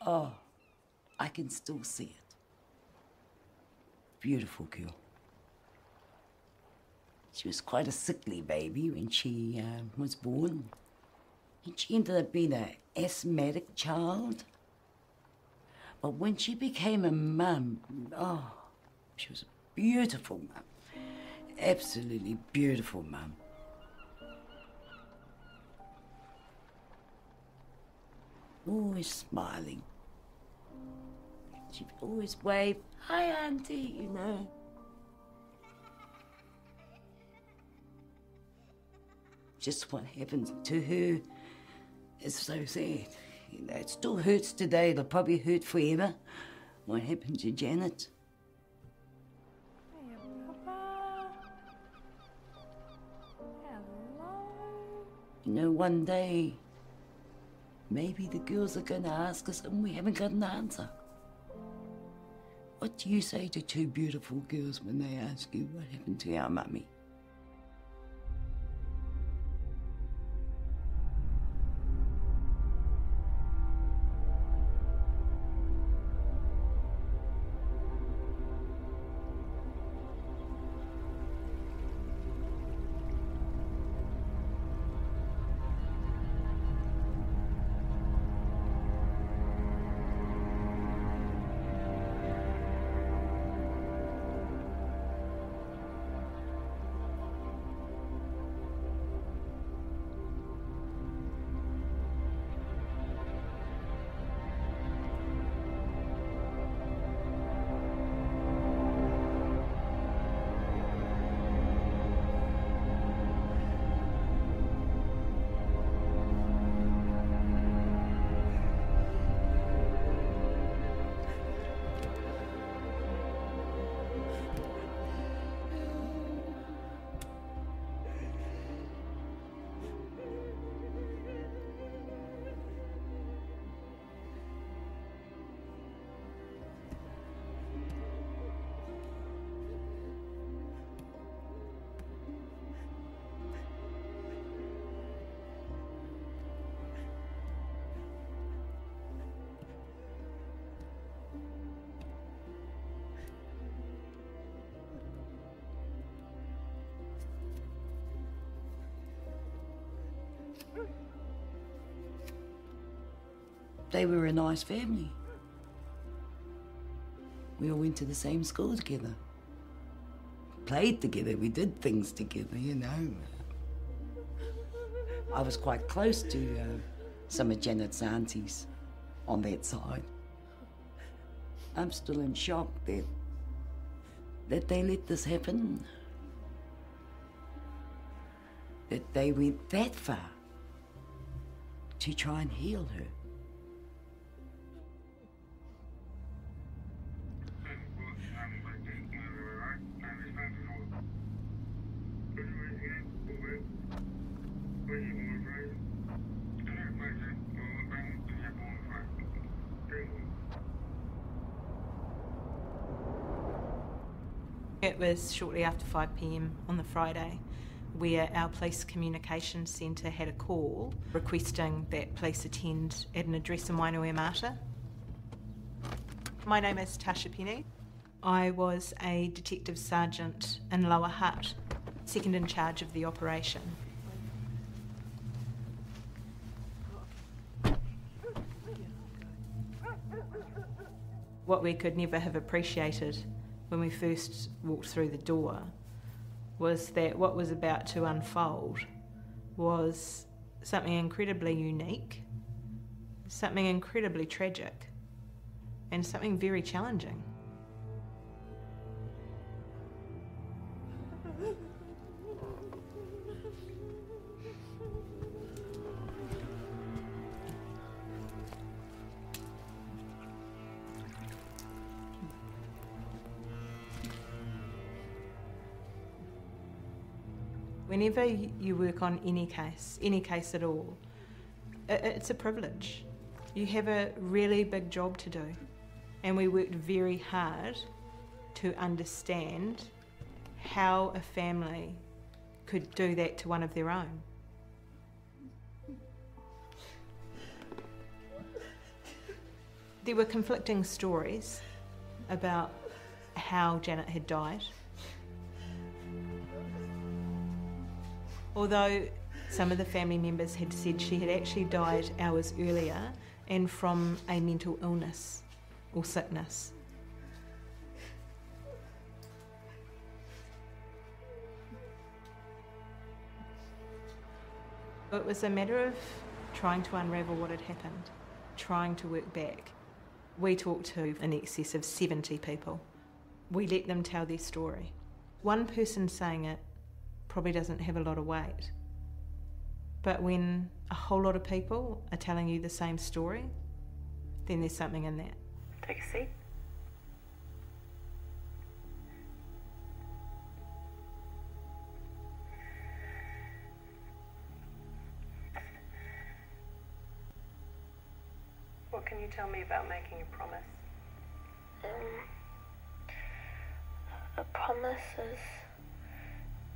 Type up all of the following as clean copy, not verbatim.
Oh, I can still see it. Beautiful girl. She was quite a sickly baby when she was born. And she ended up being an asthmatic child. But when she became a mum, oh, she was a beautiful mum. Absolutely beautiful mum. Always smiling. She'd always wave, "Hi, Auntie," you know. Just what happened to her is so sad. You know, it still hurts today. It'll probably hurt forever. What happened to Janet? Hey, Papa. Hello. You know, one day, maybe the girls are going to ask us and we haven't got an answer. What do you say to two beautiful girls when they ask you what happened to our mummy? They were a nice family. We all went to the same school together. Played together, we did things together, you know. I was quite close to some of Janet's aunties on that side. I'm still in shock that they let this happen. That they went that far to try and heal her. It was shortly after 5 p.m. on the Friday where our police communications centre had a call requesting that police attend at an address in Wainui-a-Mata. My name is Tasha Penny. I was a detective sergeant in Lower Hutt, second in charge of the operation. What we could never have appreciated when we first walked through the door was that what was about to unfold was something incredibly unique, something incredibly tragic, and something very challenging. Whenever you work on any case at all, it's a privilege. You have a really big job to do, and we worked very hard to understand how a family could do that to one of their own. There were conflicting stories about how Janet had died. Although some of the family members had said she had actually died hours earlier and from a mental illness or sickness. It was a matter of trying to unravel what had happened, trying to work back. We talked to in excess of 70 people. We let them tell their story. One person saying it probably doesn't have a lot of weight. But when a whole lot of people are telling you the same story, then there's something in that. Take a seat. What can you tell me about making a promise? A promise is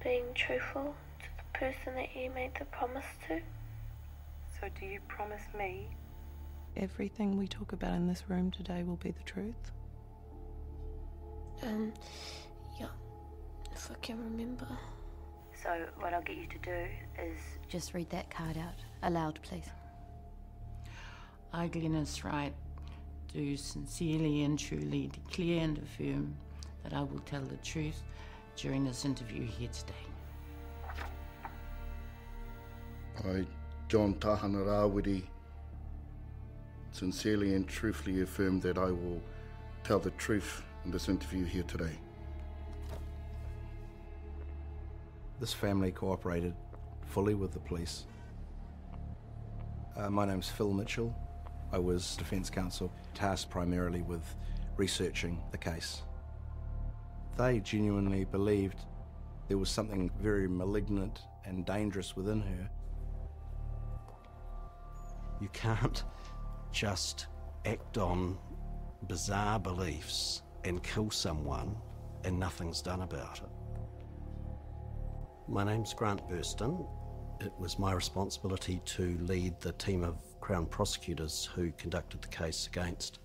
being truthful to the person that you made the promise to. So do you promise me? Everything we talk about in this room today will be the truth? Yeah, if I can remember. So what I'll get you to do is... Just read that card out aloud, please. I, Glenys Wright, do sincerely and truly declare and affirm that I will tell the truth during this interview here today. I, John Tahana Rawiri, sincerely and truthfully affirm that I will tell the truth in this interview here today. This family cooperated fully with the police. My name's Phil Mitchell. I was defence counsel, tasked primarily with researching the case. They genuinely believed there was something very malignant and dangerous within her. You can't just act on bizarre beliefs and kill someone and nothing's done about it. My name's Grant Burston. It was my responsibility to lead the team of Crown prosecutors who conducted the case against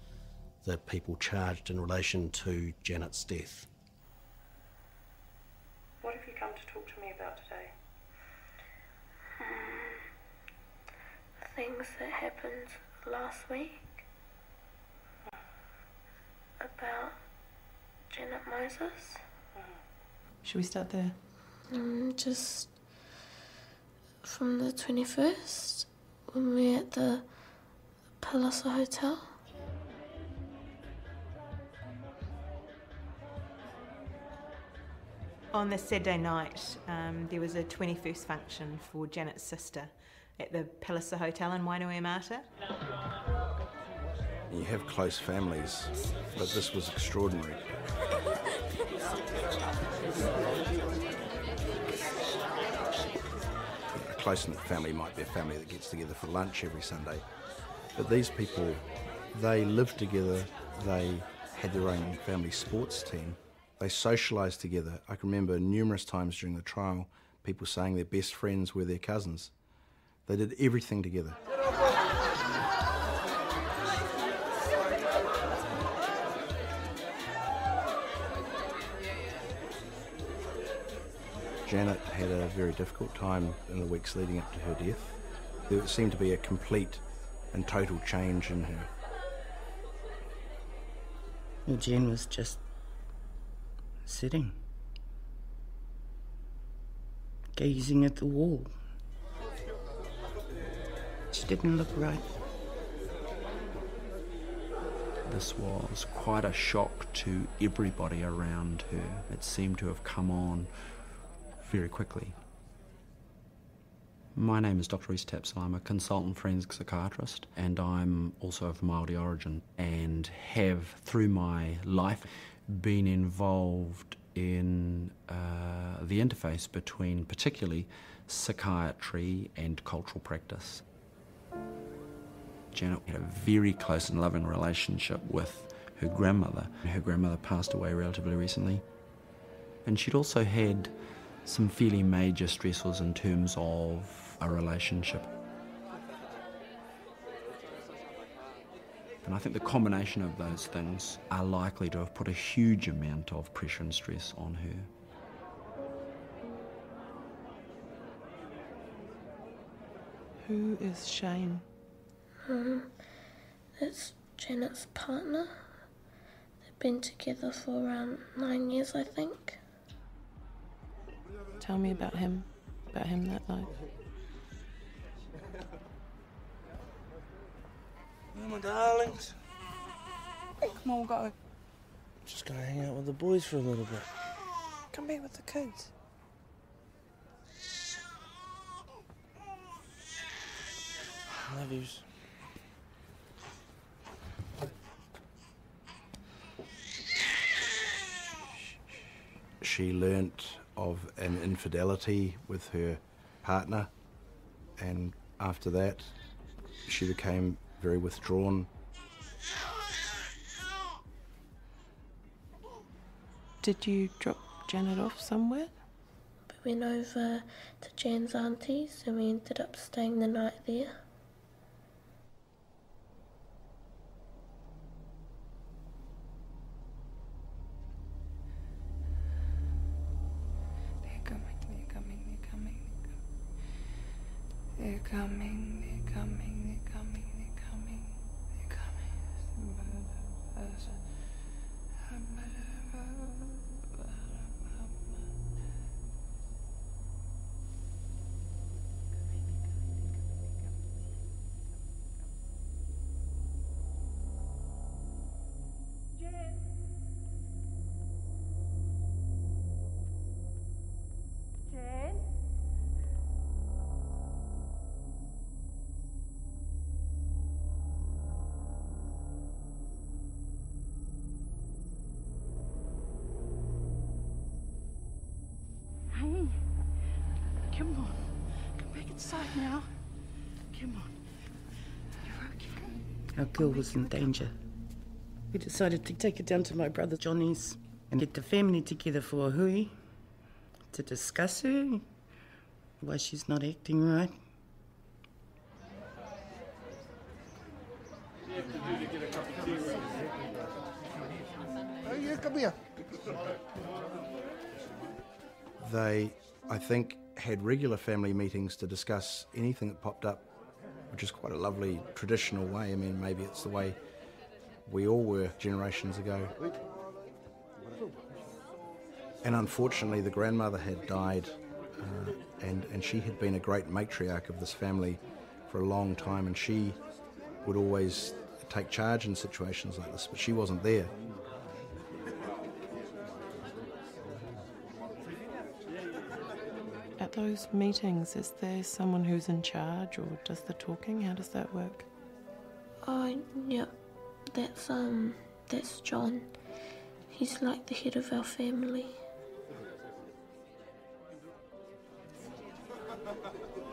the people charged in relation to Janet's death. What have you come to talk to me about today? Things that happened last week about Janet Moses. Should we start there? Just from the 21st, when we were at the Palazzo Hotel. On the Saturday night, there was a 21st function for Janet's sister at the Palazzo Hotel in Wainuiomata. You have close families, but this was extraordinary. A close-knit family might be a family that gets together for lunch every Sunday, but these people, they lived together, they had their own family sports team, they socialised together. I can remember numerous times during the trial people saying their best friends were their cousins. They did everything together. Janet had a very difficult time in the weeks leading up to her death. There seemed to be a complete and total change in her. Well, Jen was just sitting, gazing at the wall. She didn't look right. This was quite a shock to everybody around her. It seemed to have come on very quickly. My name is Dr. Rhys Tapsell. I'm a consultant forensic psychiatrist and I'm also of Māori origin and have, through my life, been involved in the interface between particularly psychiatry and cultural practice. Janet had a very close and loving relationship with her grandmother. Her grandmother passed away relatively recently. And she'd also had some fairly major stressors in terms of a relationship. And I think the combination of those things are likely to have put a huge amount of pressure and stress on her. Who is Shane? That's Janet's partner. They've been together for around 9 years, I think. Tell me about him that night. Oh, my darlings. Come on, we'll go. Just gonna hang out with the boys for a little bit. Come here with the kids. Love yous. She learnt of an infidelity with her partner, and after that she became very withdrawn. Did you drop Janet off somewhere? We went over to Jan's auntie's and we ended up staying the night there. They're coming, they're coming, they're coming, they're coming, they're Come on. Come back inside now. Come on. You're okay. Our girl was in danger. We decided to take her down to my brother Johnny's and get the family together for a hui to discuss her, why she's not acting right. Oh, yeah, come here. They, I think, had regular family meetings to discuss anything that popped up, which is quite a lovely traditional way. I mean, maybe it's the way we all were generations ago. And unfortunately, the grandmother had died, and she had been a great matriarch of this family for a long time, and she would always take charge in situations like this, but she wasn't there. At those meetings, is there someone who's in charge or does the talking? How does that work? Oh, yeah, that's John. He's like the head of our family.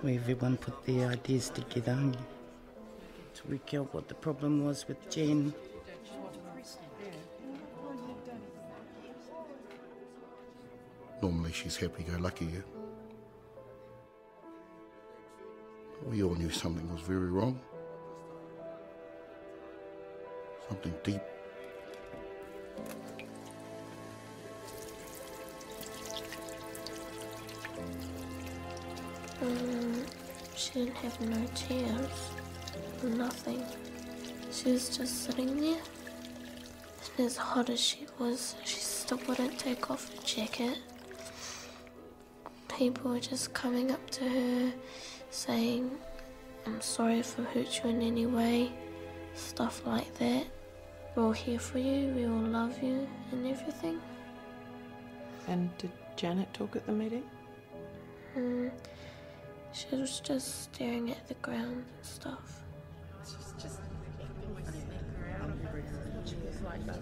Where everyone put their ideas together to work out what the problem was with Jen. Normally she's happy-go-lucky, yeah? We all knew something was very wrong. Something deep. She didn't have no tears, nothing. She was just sitting there. And as hot as she was, she still wouldn't take off her jacket. People were just coming up to her, saying, "I'm sorry if I hurt you in any way," stuff like that. "We're all here for you, we all love you," and everything. And did Janet talk at the meeting? She was just staring at the ground and stuff. She's just around. She was like that.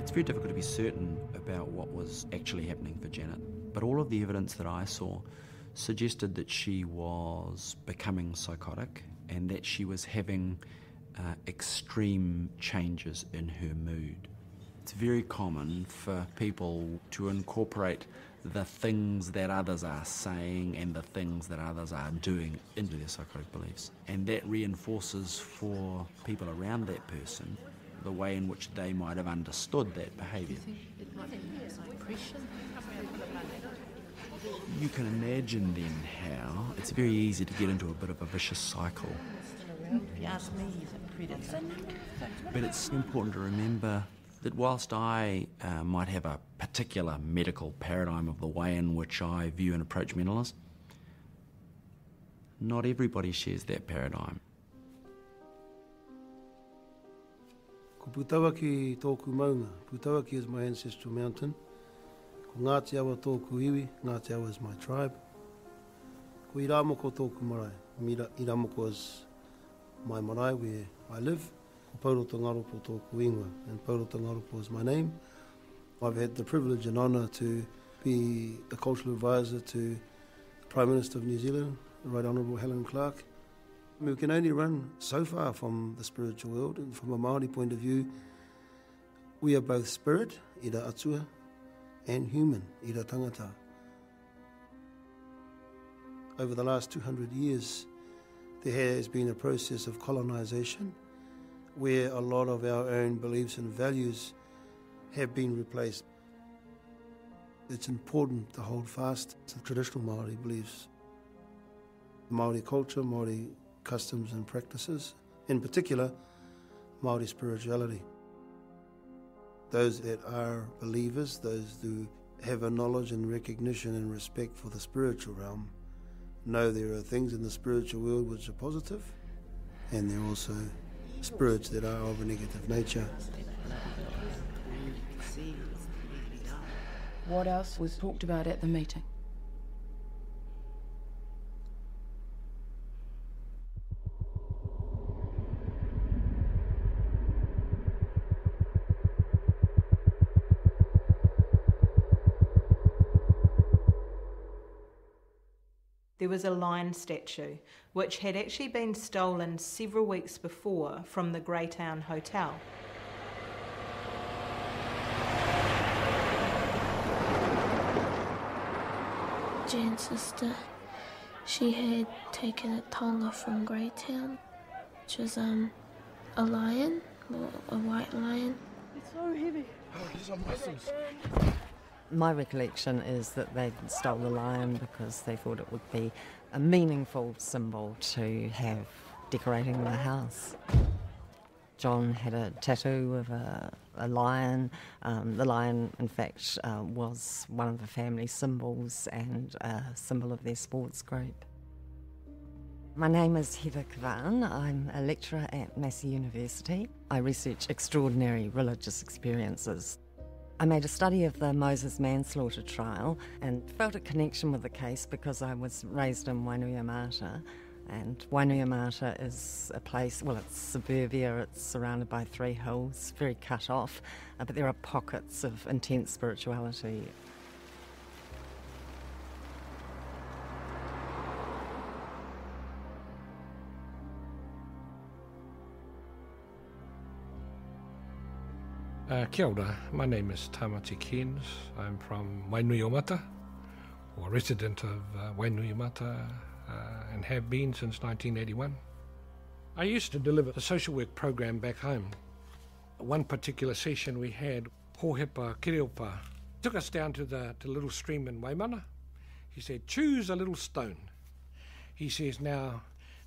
It's very difficult to be certain about what was actually happening for Janet, but all of the evidence that I saw suggested that she was becoming psychotic and that she was having extreme changes in her mood. It's very common for people to incorporate the things that others are saying and the things that others are doing into their psychotic beliefs. And that reinforces for people around that person the way in which they might have understood that behaviour. You can imagine then how it's very easy to get into a bit of a vicious cycle. But it's important to remember that whilst I might have a particular medical paradigm of the way in which I view and approach mental illness, not everybody shares that paradigm. Ko Putawaki tōku maunga. Putawaki is my ancestral mountain. Ko 𝐂𝐨𝐩𝐲𝐫𝐢 tōku iwi. 𝐂𝐨𝐻𝐻 is my tribe. Ko Iramoko tōku marae. Iramoko is my marae where I live. Ko Paurotangaropo tōku ingoa. And Paurotangaropo is my name. I've had the privilege and honour to be a cultural advisor to the Prime Minister of New Zealand, the Right Honourable Helen Clark. We can only run so far from the spiritual world, and from a Māori point of view, we are both spirit, ira atua, and human, ira tangata. Over the last 200 years, there has been a process of colonisation where a lot of our own beliefs and values have been replaced. It's important to hold fast to traditional Māori beliefs, Māori culture, Māori customs and practices, in particular, Māori spirituality. Those that are believers, those who have a knowledge and recognition and respect for the spiritual realm, know there are things in the spiritual world which are positive, and there are also spirits that are of a negative nature. What else was talked about at the meeting? There was a lion statue, which had actually been stolen several weeks before from the Greytown Hotel. Jan's sister, she had taken a tonga from Greytown, which was a lion, a white lion. It's so heavy. Oh, these are muscles. My recollection is that they stole the lion because they thought it would be a meaningful symbol to have decorating the house. John had a tattoo of a lion. The lion, in fact, was one of the family symbols and a symbol of their sports group. My name is Heather Kavan. I'm a lecturer at Massey University. I research extraordinary religious experiences. I made a study of the Moses manslaughter trial and felt a connection with the case because I was raised in Wainuiomata, and Wainuiomata is a place, well, it's suburbia, it's surrounded by 3 hills, very cut off, but there are pockets of intense spirituality. Kia ora, my name is Tamati Keynes. I'm from Wainuiomata, or resident of Wainuiomata, and have been since 1981. I used to deliver a social work program back home. One particular session we had, Hohepa Kireopa took us down to the little stream in Waimana. He said, choose a little stone. He says, now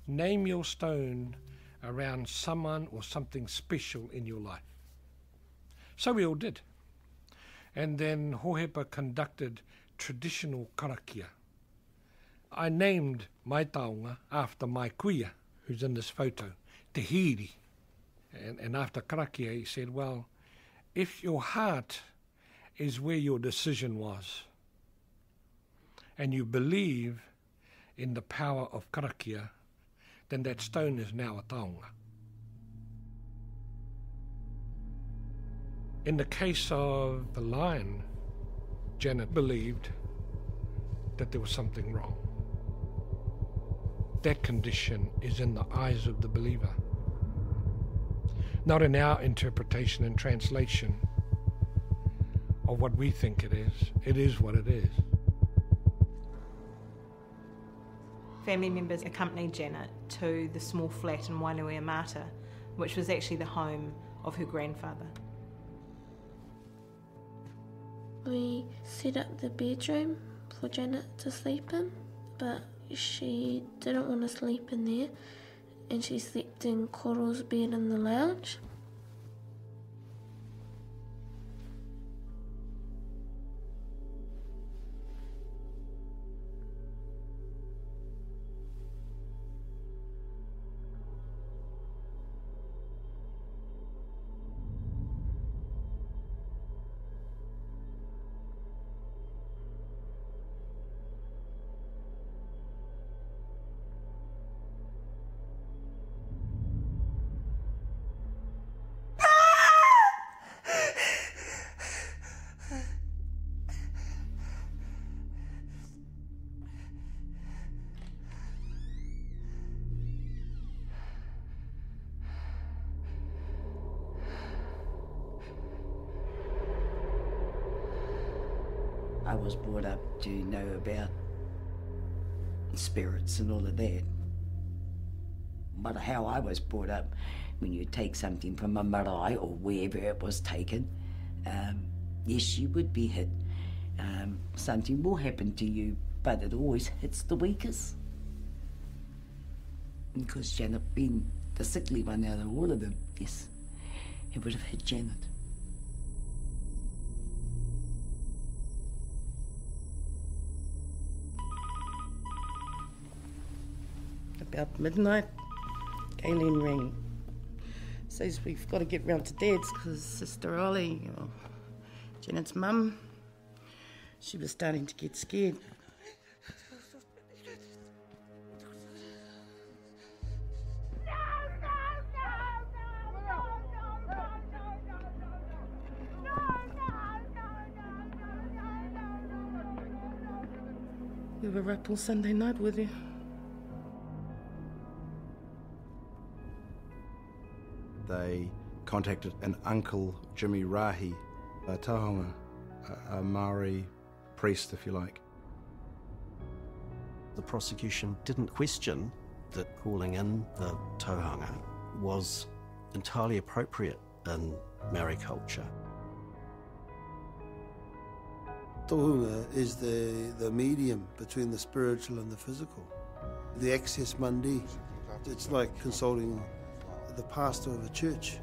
name your stone around someone or something special in your life. So we all did. And then Hohepa conducted traditional karakia. I named my taonga after my kuia, who's in this photo, Te Hiri. And after karakia he said, well, if your heart is where your decision was, and you believe in the power of karakia, then that stone is now a taonga. In the case of the lion, Janet believed that there was something wrong. That condition is in the eyes of the believer, not in our interpretation and translation of what we think it is. It is what it is. Family members accompanied Janet to the small flat in 𝐂𝐤𝐿𝐼𝐻𝐼, which was actually the home of her grandfather. We set up the bedroom for Janet to sleep in, but she didn't want to sleep in there, and she slept in Koro's bed in the lounge. I was brought up to know about spirits and all of that. But how I was brought up, when you take something from a marae or wherever it was taken, yes, you would be hit. Something will happen to you, but it always hits the weakest. Because Janet being the sickly one out of all of them, yes, it would have hit Janet. About midnight, Galen rang. Says we've got to get round to Dad's because Sister Ollie, Janet's mum, she was starting to get scared. You were up all Sunday night with you. They contacted an uncle, Jimmy Rahi, a tauhanga, a Maori priest, if you like. The prosecution didn't question that calling in the tauhanga was entirely appropriate in Maori culture. Tohunga is the medium between the spiritual and the physical. The access mundi. It's like consulting the pastor of a church.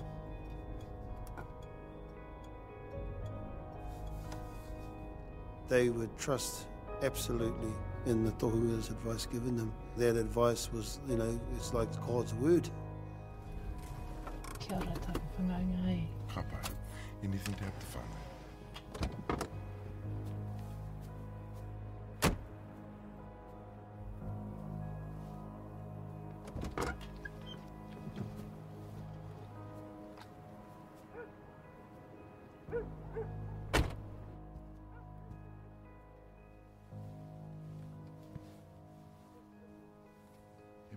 They would trust absolutely in the tohunga's advice given them. That advice was, it's like God's word. Kia ora tāku whangaunga e. Kapai, anything to help the family.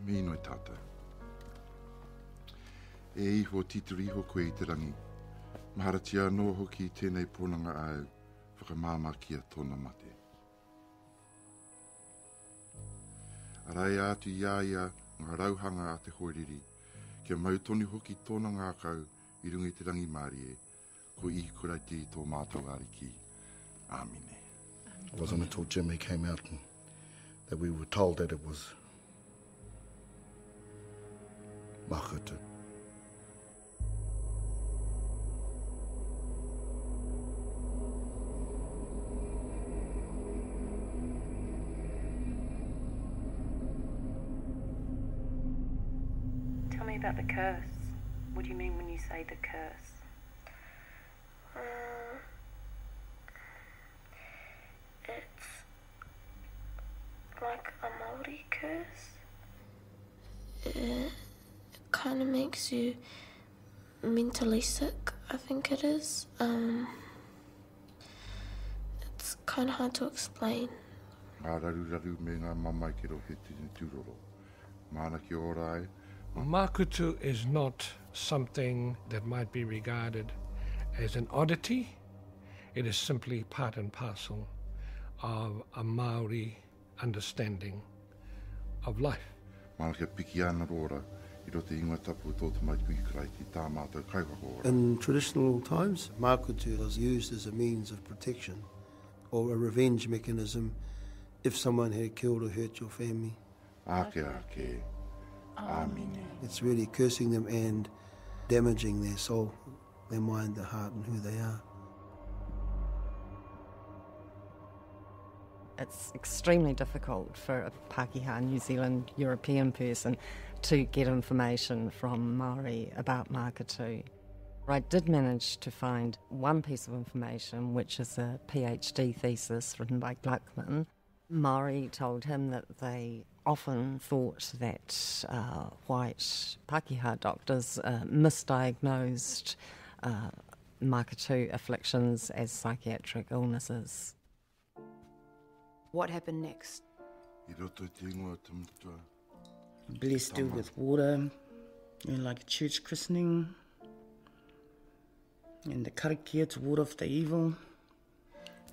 Mino e tata. E iho tituri iho koe I te rangi. Maharatia no hoki tēnei pōnanga au whakamāmakia tōna mate. Arai atu iaia ngā rauhanga a te hoeriri, kia mautoni hoki tōna ngākau I rungi te rangi Mārie, ko I kuraiti tō mātou ariki. Āmine. It wasn't until Jimmy came out and that we were told that it was Makutu. Tell me about the curse. What do you mean when you say the curse? It's like a Māori curse. It kind of makes you mentally sick, I think it is. It's kind of hard to explain. Makutu is not something that might be regarded as an oddity. It is simply part and parcel of a Maori understanding of life. In traditional times, makutu was used as a means of protection or a revenge mechanism if someone had killed or hurt your family. It's really cursing them and damaging their soul, their mind, their heart, and who they are. It's extremely difficult for a Pākehā, New Zealand, European person to get information from Māori about Makutu. I did manage to find one piece of information, which is a PhD thesis written by Gluckman. Māori told him that they often thought that white Pākehā doctors misdiagnosed Makutu afflictions as psychiatric illnesses. What happened next? Blessed her with water, like a church christening, and the karakia to ward off the evil.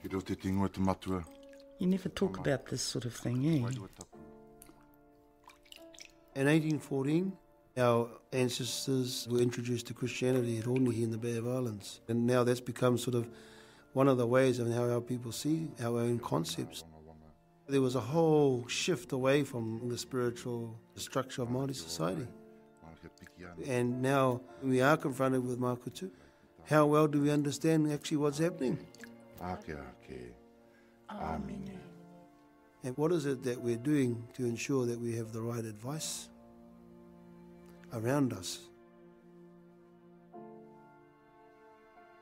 You never talk about this sort of thing, eh? In 1814, our ancestors were introduced to Christianity at Ōnihi in the Bay of Islands. And now that's become sort of one of the ways of how our people see our own concepts. There was a whole shift away from the spiritual structure of Māori society. And now we are confronted with Makutu. How well do we understand actually what's happening? And what is it that we're doing to ensure that we have the right advice around us?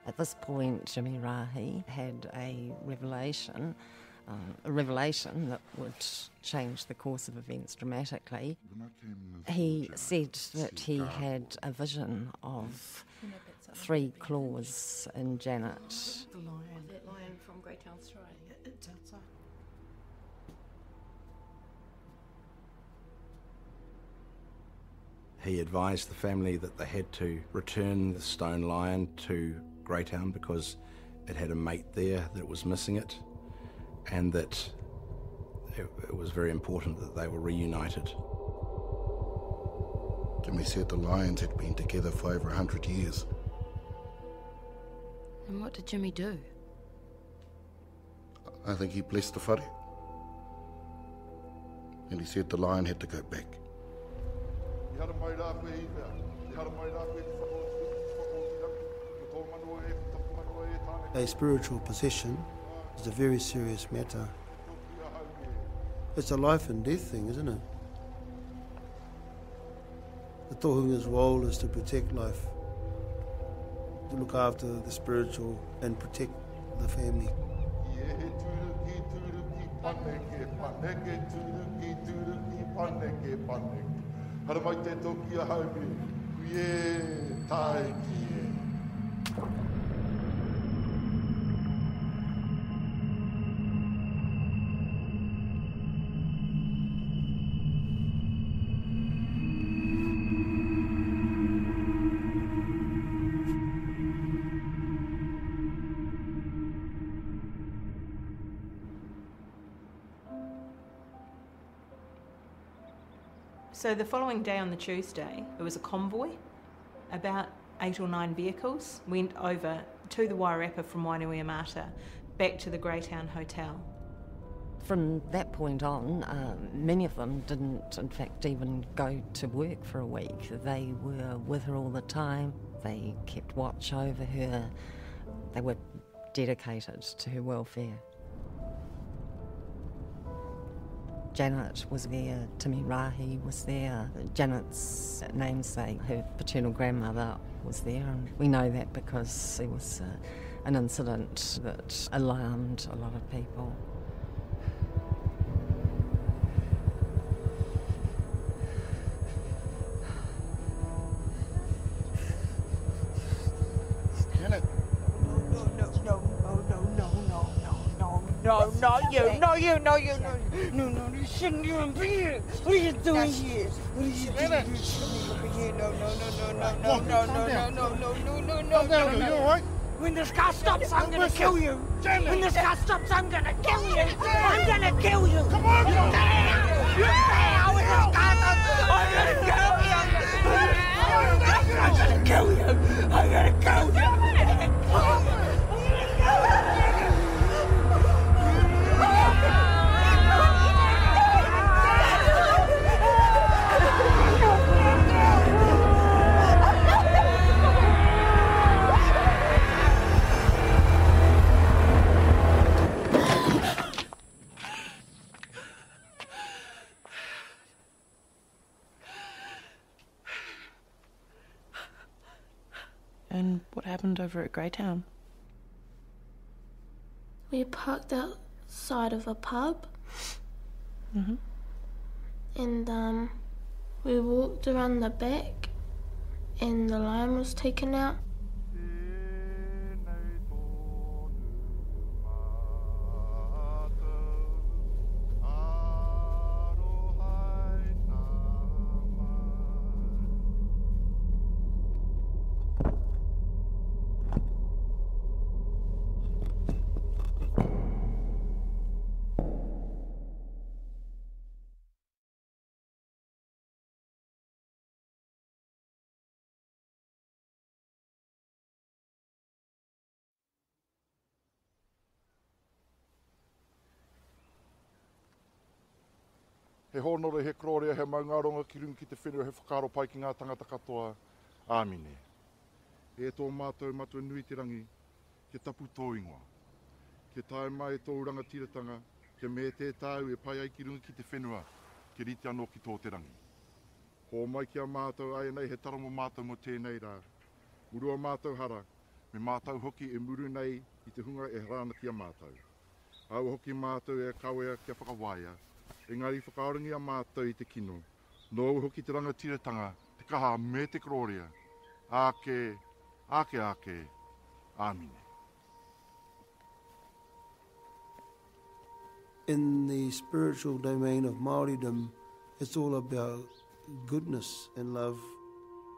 At this point, Jimmy Rahi had a revelation that would change the course of events dramatically. He said that he had a vision of 3 claws in Janet. The lion. That lion from Greytown Australia. It's outside. He advised the family that they had to return the stone lion to Greytown because it had a mate there that was missing it, and that it was very important that they were reunited. Jimmy said the lions had been together for over 100 years. And what did Jimmy do? I think he blessed the whare. And he said the lion had to go back. A spiritual possession is a very serious matter. It's a life and death thing, isn't it? The tohunga's role is to protect life, to look after the spiritual and protect the family. So the following day on the Tuesday, it was a convoy. About 8 or 9 vehicles went over to the Wairarapa from Wainuiomata back to the Greytown Hotel. From that point on, many of them didn't, in fact, even go to work for a week. They were with her all the time. They kept watch over her. They were dedicated to her welfare. Janet was there, Timi Rahi was there, Janet's namesake, her paternal grandmother was there, and we know that because it was an incident that alarmed a lot of people. No, not you. No, you. No, you. No, you shouldn't even be here. What are you doing here? What are you doing? You shouldn't be here. No. You all right? When this car stops, I'm gonna kill you. When this car stops, I'm gonna kill you. I'm gonna kill you. Come on, you stay. When this car stops, I'm gonna kill you. I'm gonna kill you. I'm gonna kill you. And what happened over at Greytown? We parked outside of a pub. Mm-hmm. And we walked around the back and the lion was taken out. He honore he krorea he maungaronga ki rungi ki te whenua he whakaro pai ki ngā tangata katoa. Āmine. E tō mātou matua nui te rangi, ke tapu tō ingoa. Ke tae mai tō rangatiratanga, ke me te tāu e pai ai ki rungi ki te whenua, ke rite anō ki tō te rangi. Ho mai ki a mātou ai nei he tarongo mātou mo tēnei rā. Urua mātou hara, me mātou hoki e muru nei i te hunga e rāna ki a mātou. Au hoki mātou e kawea kia whakawaia, engari whakaorangi a mātou i te kino. Nō hoki te rangatiratanga, te kaha me te krorea. Ake, āmine. In the spiritual domain of Māoridom, it's all about goodness and love,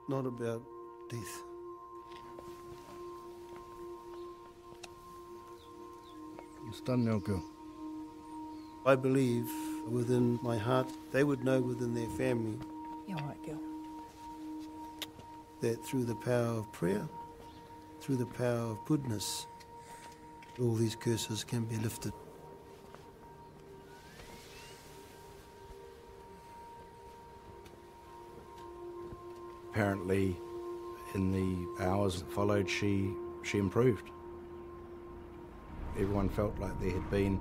not about death. It's done now, girl. I believe within my heart, they would know within their family. You're all right, girl. That through the power of prayer, through the power of goodness, all these curses can be lifted. Apparently, in the hours that followed, she improved. Everyone felt like there had been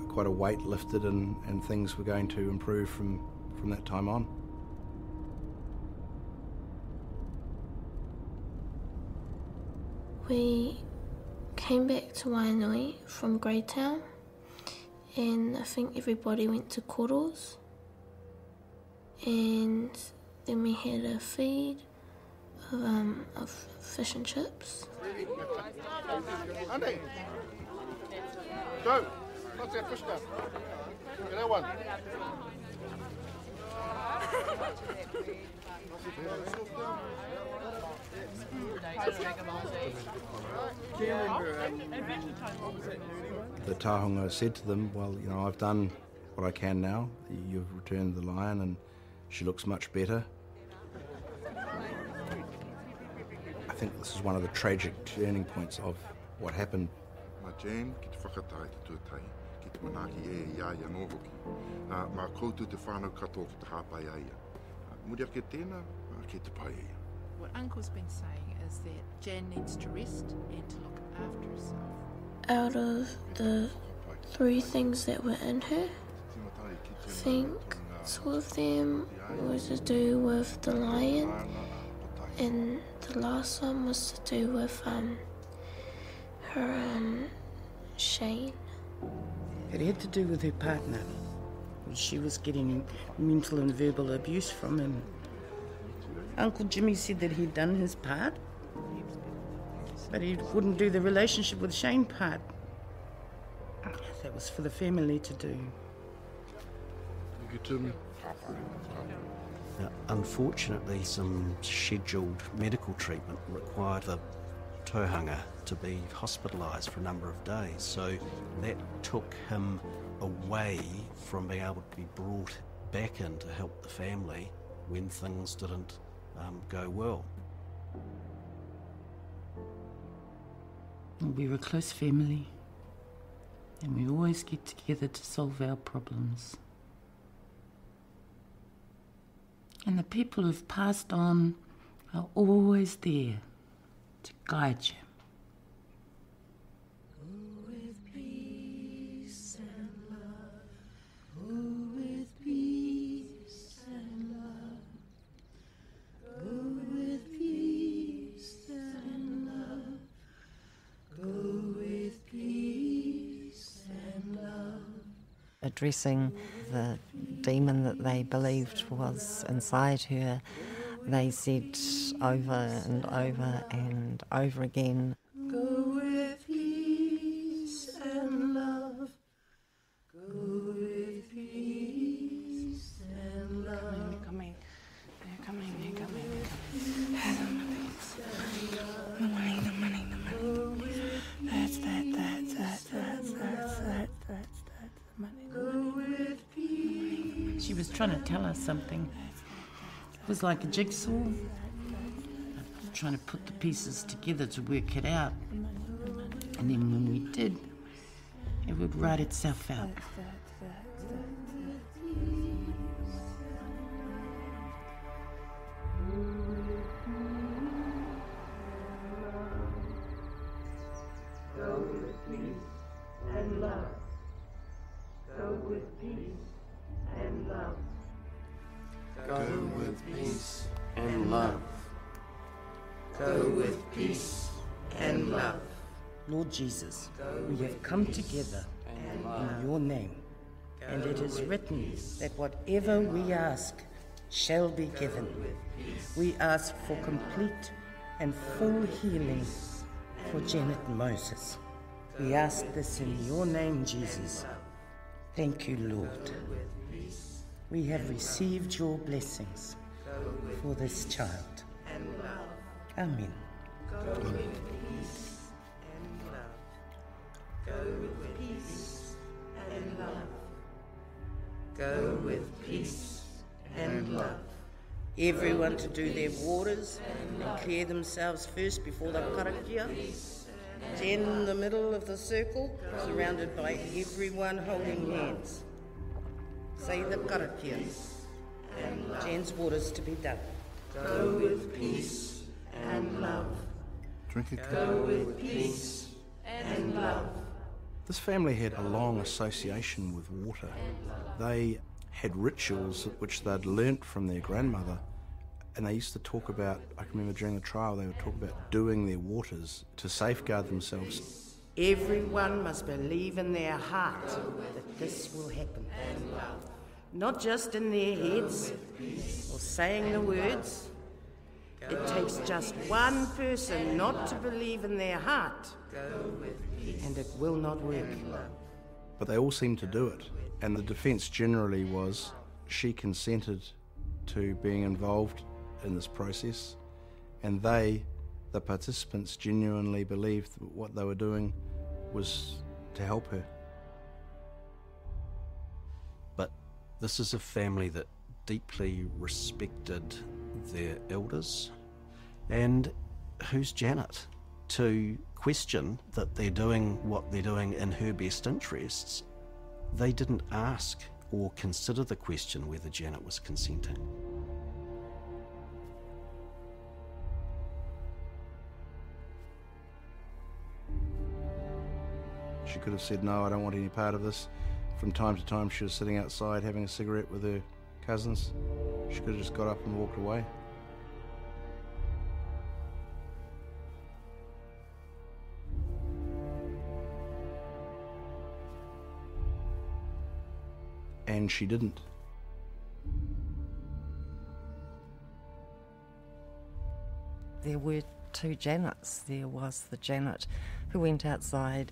quite a weight lifted and things were going to improve from that time on. We came back to Wainui from Greytown and I think everybody went to Koros and then we had a feed of fish and chips. Andy, Joe, what's that fish stuff? Get that one. The tahunga said to them, well, you know, I've done what I can now. You've returned the lion and she looks much better. I think this is one of the tragic turning points of what happened. Ma Jane, ki te whakatai te tuatai, ki te manaki e ia no hoki. Ma koutu te whānau katoa ki te hāpai aia. Muri ake tēnā, ki te pai aia. What Uncle's been saying is that Jan needs to rest and to look after herself. Out of the 3 things that were in her, I think 2 of them were to do with the lion and the last one was to do with her and Shane. It had to do with her partner. She was getting mental and verbal abuse from him. Uncle Jimmy said that he'd done his part, but he wouldn't do the relationship with Shane part. That was for the family to do. Now, unfortunately, some scheduled medical treatment required the tōhanga to be hospitalised for a number of days, so that took him away from being able to be brought back in to help the family when things didn't go well. We were a close family, and we always get together to solve our problems. And the people who've passed on are always there to guide you. Addressing the demon that they believed was inside her, they said over and over and over again, Go with peace and love. Go with peace and love. You're coming. You're coming. You're coming. The money. That's the money. She was trying to tell us something. It was like a jigsaw, trying to put the pieces together to work it out. And then when we did, it would write itself out. Go with peace and love. Go with peace and love. Go with peace and love. Go with peace and love. Lord Jesus, we have come together in your name, and it is written that whatever we ask shall be given. We ask for complete and full healing for Janet Moses. We ask this in your name, Jesus. Thank you, Lord. We have received your blessings for this child. Amen. Go with peace and love. Go with peace and love. Go with peace and love. Everyone to do their waters and clear themselves first before the karakia. Jen in the middle of the circle, surrounded by everyone holding hands. Say the karakia. Jen's waters to be done. Go with peace and love. Drink a cup. Go with peace and love. This family had a long association with water. They had rituals which they'd learnt from their grandmother, and they used to talk about, I can remember during the trial, they would talk about doing their waters to safeguard themselves. Everyone must believe in their heart that this will happen. Not just in their heads or saying the words. It takes just one person not to believe in their heart, and it will not work. But they all seemed to do it, and the defence generally was she consented to being involved in this process, and they, the participants, genuinely believed that what they were doing was to help her. But this is a family that deeply respected their elders, and who's Janet to question that they're doing what they're doing in her best interests? They didn't ask or consider the question whether Janet was consenting. She could have said, no, I don't want any part of this. From time to time, she was sitting outside having a cigarette with her cousins. She could have just got up and walked away. And she didn't. There were two Janets. There was the Janet who went outside,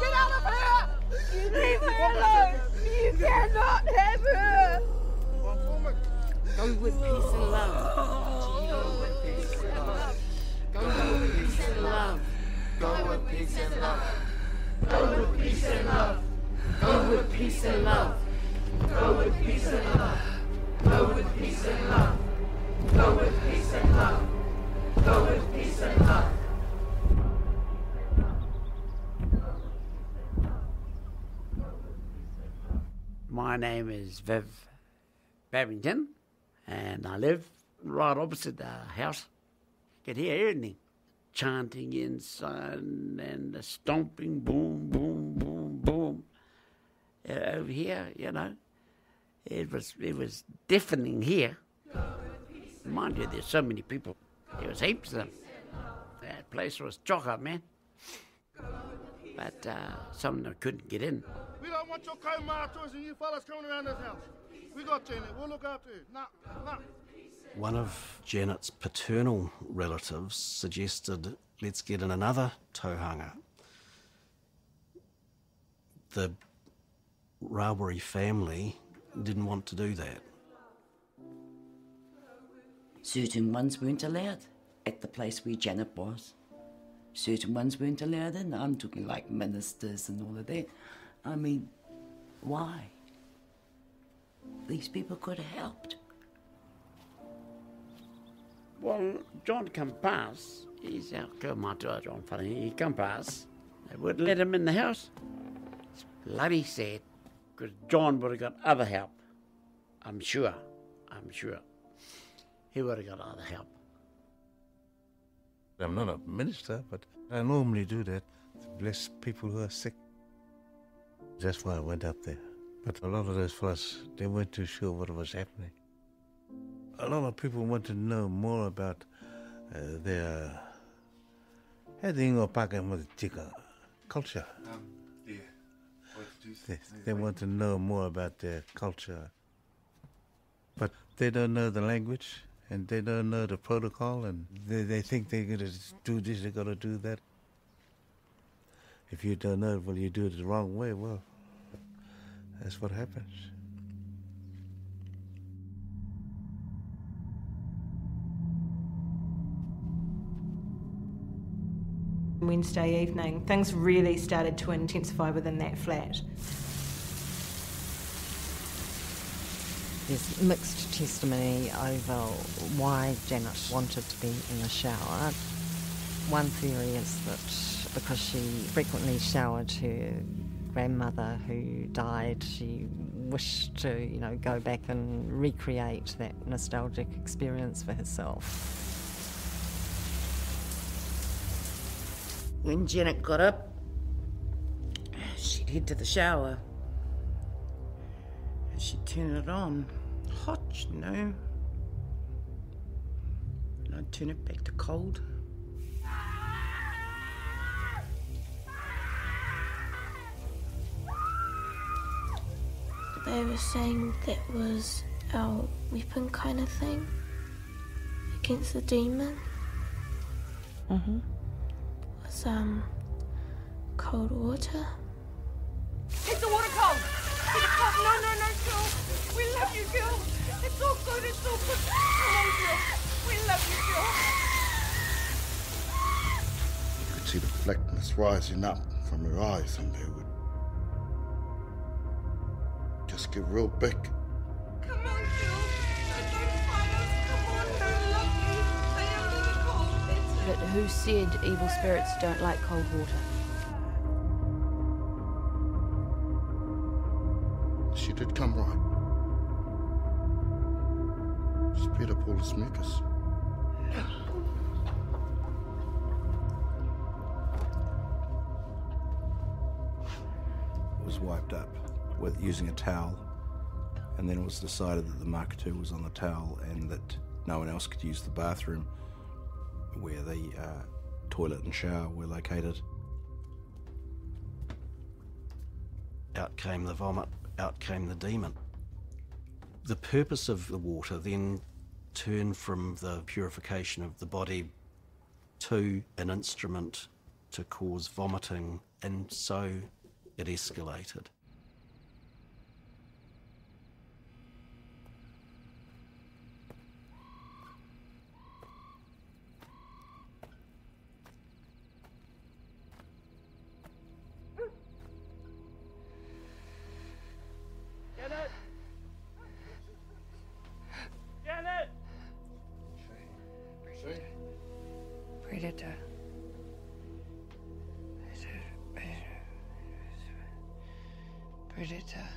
Get out of here! You leave her alone! You cannot have her! Go with peace and love. Go with peace and love. Go with peace and love. Go with peace and love. Go with peace and love. Go with peace and love. Go with peace and love. Go with peace and love. Go with peace and love. Go with peace and love. My name is Viv Babington, and I live right opposite the house. You can hear everything. Chanting inside and the stomping, boom, boom, boom, boom. Over here, you know, it was deafening here. Mind you, there's so many people. There was heaps of them. That place was chock-up, man. But some of them couldn't get in. We don't want your co-martyrs and you fellas coming around this house. We got Janet. We'll look after you. No. One of Janet's paternal relatives suggested, let's get in another tauhanga. The Rawari family didn't want to do that. Certain ones weren't allowed at the place where Janet was. Certain ones weren't allowed in. I'm talking like ministers and all of that. I mean, why? These people could have helped. Well, John come pass. He's our co-martyr, John Funny. He come pass. They wouldn't let him in the house. It's bloody sad, because John would have got other help. I'm sure. He would have got other help. I'm not a minister, but I normally do that to bless people who are sick. That's why I went up there. But a lot of those fellas, they weren't too sure what was happening. A lot of people want to know more about their culture. They want to know more about their culture. But they don't know the language, and they don't know the protocol, and they think they're going to do this, they're going to do that. If you don't know it, well, you do it the wrong way, well, that's what happens. Wednesday evening, things really started to intensify within that flat. There's mixed testimony over why Janet wanted to be in the shower. One theory is that because she frequently showered her grandmother who died, she wished to, go back and recreate that nostalgic experience for herself. When Janet got up, she'd head to the shower. And she'd turn it on. Hot, And I'd turn it back to cold. They were saying that was our weapon kind of thing against the demon. Mm-hmm. Was cold water. Keep the water cold! Keep it cold! No, girl! We love you, girl! It's all good, Come on, girl! We love you, girl! You could see the blackness rising up from her eyes, and they would just get real big. Come on, girl! Don't fight us! Come on, I love you! I am really cold. But who said evil spirits don't like cold water? thought it'd come right. Speed up all the smeekers. It was wiped up with using a towel, and then it was decided that the marketer was on the towel and that no one else could use the bathroom where the toilet and shower were located. Out came the vomit, out came the demon. The purpose of the water then turned from the purification of the body to an instrument to cause vomiting, and so it escalated. Janet! Janet! Predator. Predator.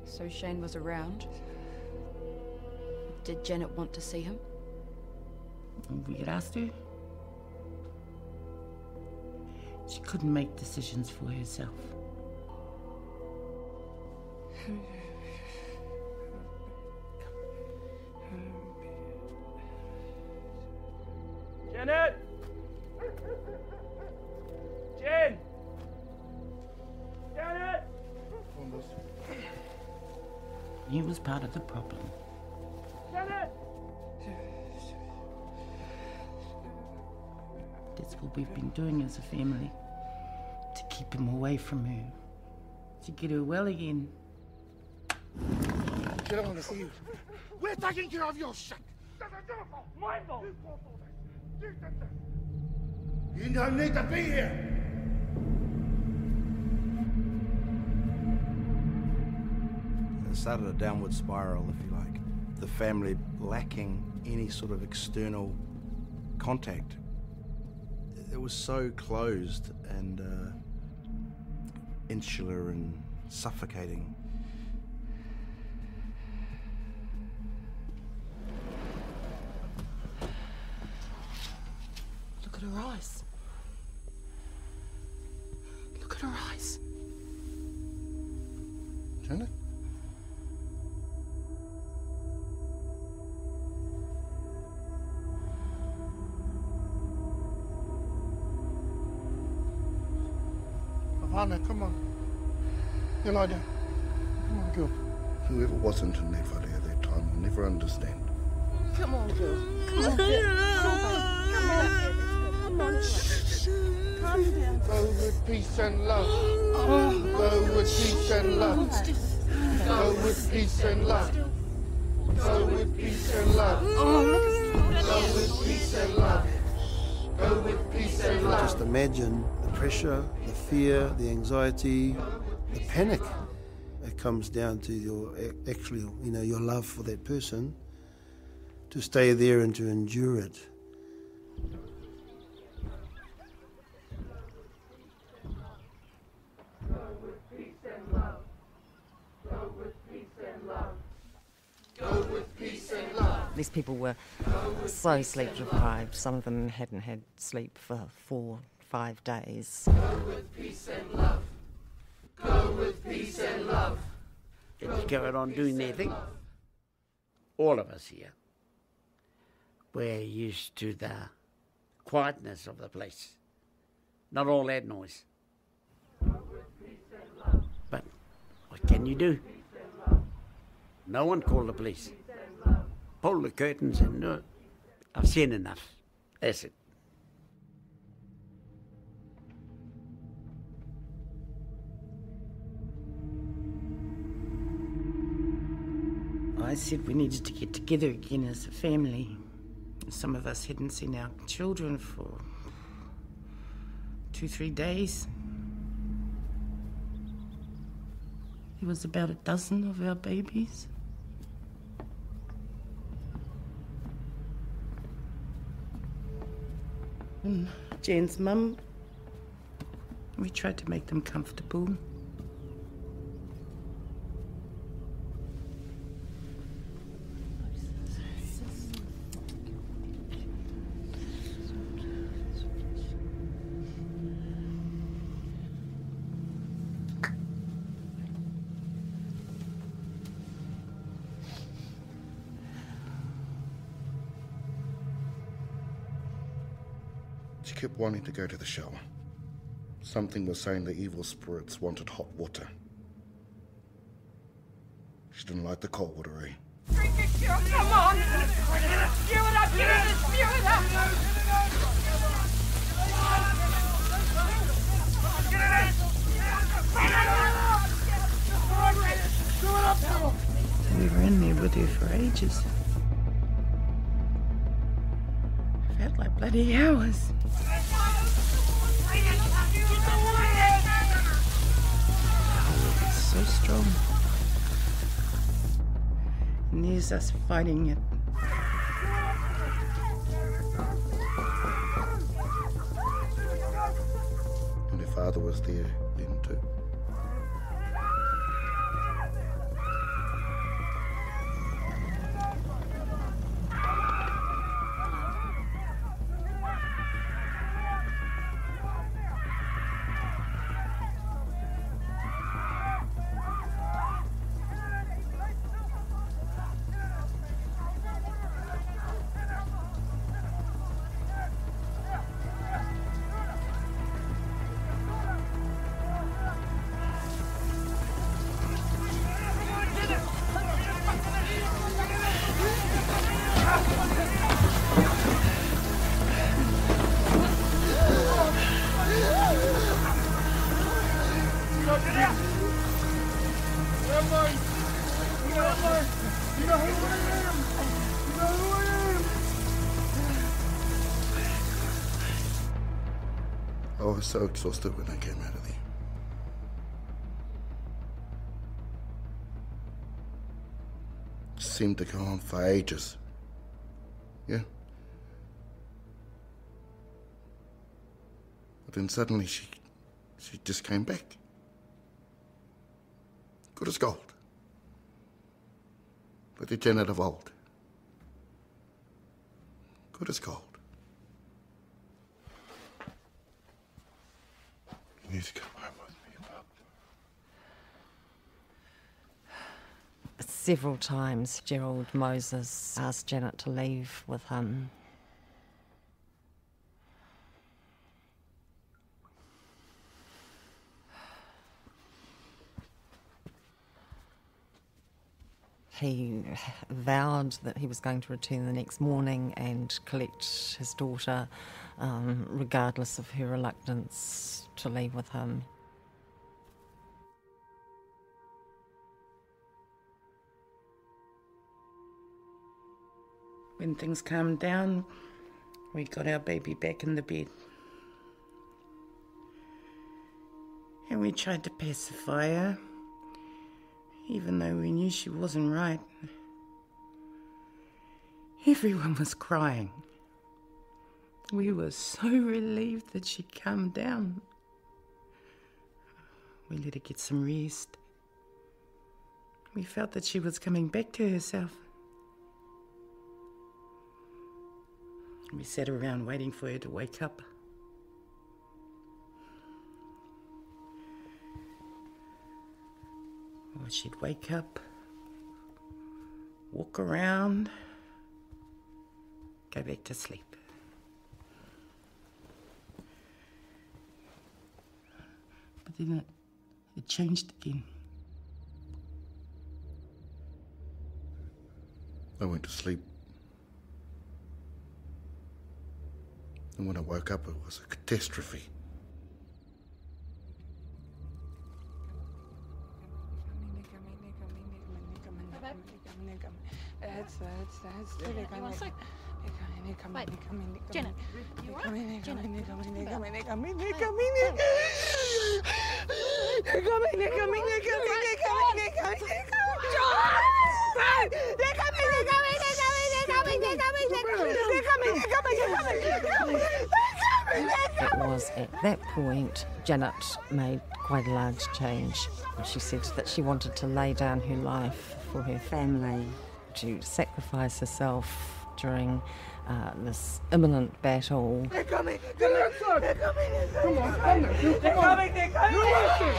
So Shane was around. Did Janet want to see him? We had asked her. She couldn't make decisions for herself. Janet! Jen! Janet! He was part of the problem. Janet! That's what we've been doing as a family. To keep him away from her. To get her well again. Get on this. We're taking care of your shit. My fault. You don't need to be here. It started a downward spiral, if you like. The family lacking any sort of external contact. It was so closed and insular and suffocating. Look at her eyes. Look at her eyes. Janet? Havana, come on. You lie down. Come on, girl. Whoever wasn't in their valley at that time will never understand. Come on, girl. Come on, girl. Come on. Come on. Calm down. Go with peace and love. Go with peace and love. Go with peace and love. Go with peace and love. Go with peace and love. Go with peace and love. Just imagine the pressure, the fear, the anxiety, the panic. It comes down to your actually, your love for that person, to stay there and to endure it. Go with peace and love. Go with peace and love. Go with peace and love. These people were so sleep deprived. Some of them hadn't had sleep for 4-5 days. Go with peace and love. Go with peace and love. They just carried on doing their thing. All of us here. We're used to the quietness of the place. Not all that noise. But what can you do? No one called the police. Pull the curtains and no, I've seen enough. That's it. I said we needed to get together again as a family. Some of us hadn't seen our children for 2-3 days. There was about a dozen of our babies. And Jan's mum, we tried to make them comfortable. She kept wanting to go to the shower. Something was saying the evil spirits wanted hot water. She didn't like the cold water, eh? Drink it, come on! Spew it up, spew it up! We were in there with her for ages. Felt like bloody hours. Oh, it's so strong. And there's us fighting it. And her father was there then too. I was so exhausted when I came out of there. It seemed to go on for ages. Yeah? But then suddenly she just came back. Good as gold. Like the Janet of old. Good as gold. You need to come home with me, Bob. Several times 𝐂𝐨𝐲𝐲𝐫 Moses asked Janet to leave with him. He vowed that he was going to return the next morning and collect his daughter, regardless of her reluctance to leave with him. When things calmed down, we got our baby back in the bed. And we tried to pacify her, even though we knew she wasn't right. Everyone was crying. We were so relieved that she calmed down. We let her get some rest. We felt that she was coming back to herself. We sat around waiting for her to wake up. Well, she'd wake up, walk around, go back to sleep. But then it changed again. I went to sleep. And when I woke up, it was a catastrophe. Janet, you all right? Janet. They're coming, they're coming, they're coming, they're coming, they're coming, they're coming. They're coming, they're coming, they're coming, they're coming, they're coming, they're coming, they're coming, they're coming, they're coming, they're coming, It was at that point Janet made quite a large change. She said that she wanted to lay down her life for her family, to sacrifice herself during this imminent battle. They're coming, they're coming, they're coming, come on, come on, they're coming, they're coming.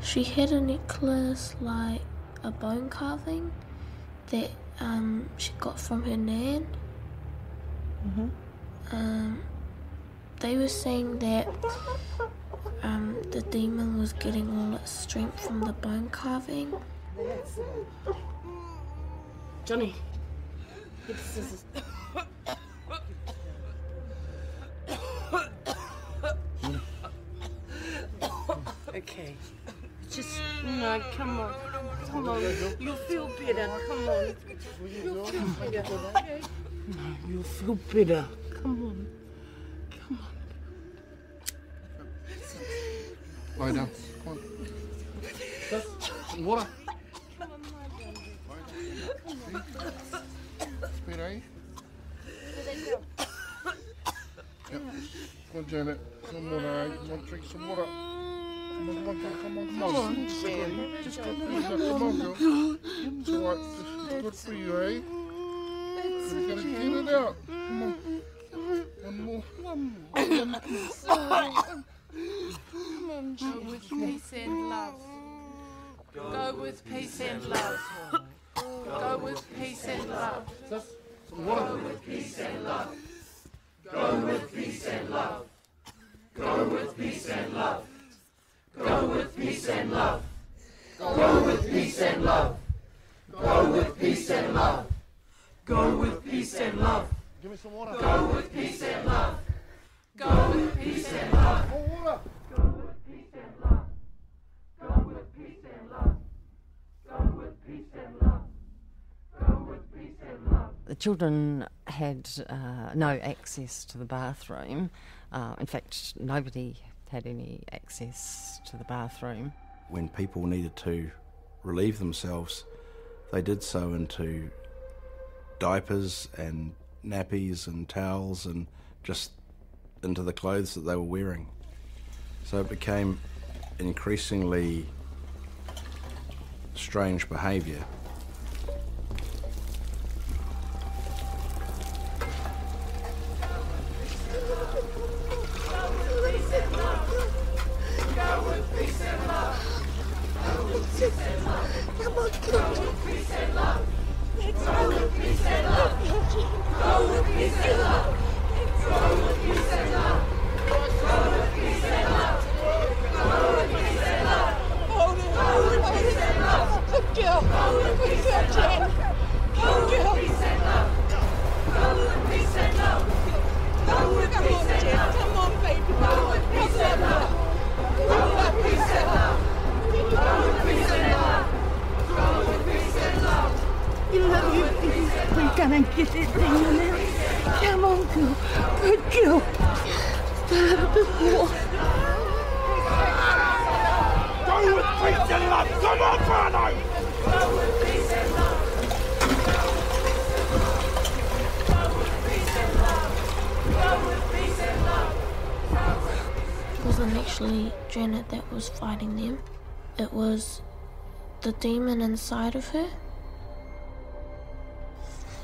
She had a necklace, like a bone carving, that she got from her nan. They were saying that the demon was getting all its strength from the bone carving. Johnny, get the scissors. Okay. Just, no, come on. Come on. You'll feel better. Come on. You'll feel better. No, you'll feel better. Come on. Come on. Lie down. Come on. Some water. Speed, eh? Yep. Come on, Janet. Come on, eh? Come on, drink some water. Come on, come on, come on, come on. Just go through that. Come on, girl. It's all right. It's good for you, eh? You're gonna get it out. Come on. One more. Come on, go with peace and love. Go with peace and love. Go with peace and love. Go with peace and love. Go with peace and love. Go with peace and love. Go with peace and love. Go with peace and love. Go with peace and love. Go with peace and love. Give me some water. Go with peace and love. Go with peace and love. More water. Go with peace and love. Go with peace and love. Go with peace and love. Go with peace and love. The children had no access to the bathroom. In fact, nobody had any access to the bathroom. When people needed to relieve themselves, they did so into diapers and nappies and towels and just into the clothes that they were wearing. So it became increasingly strange behaviour. Janet that was fighting them. It was the demon inside of her.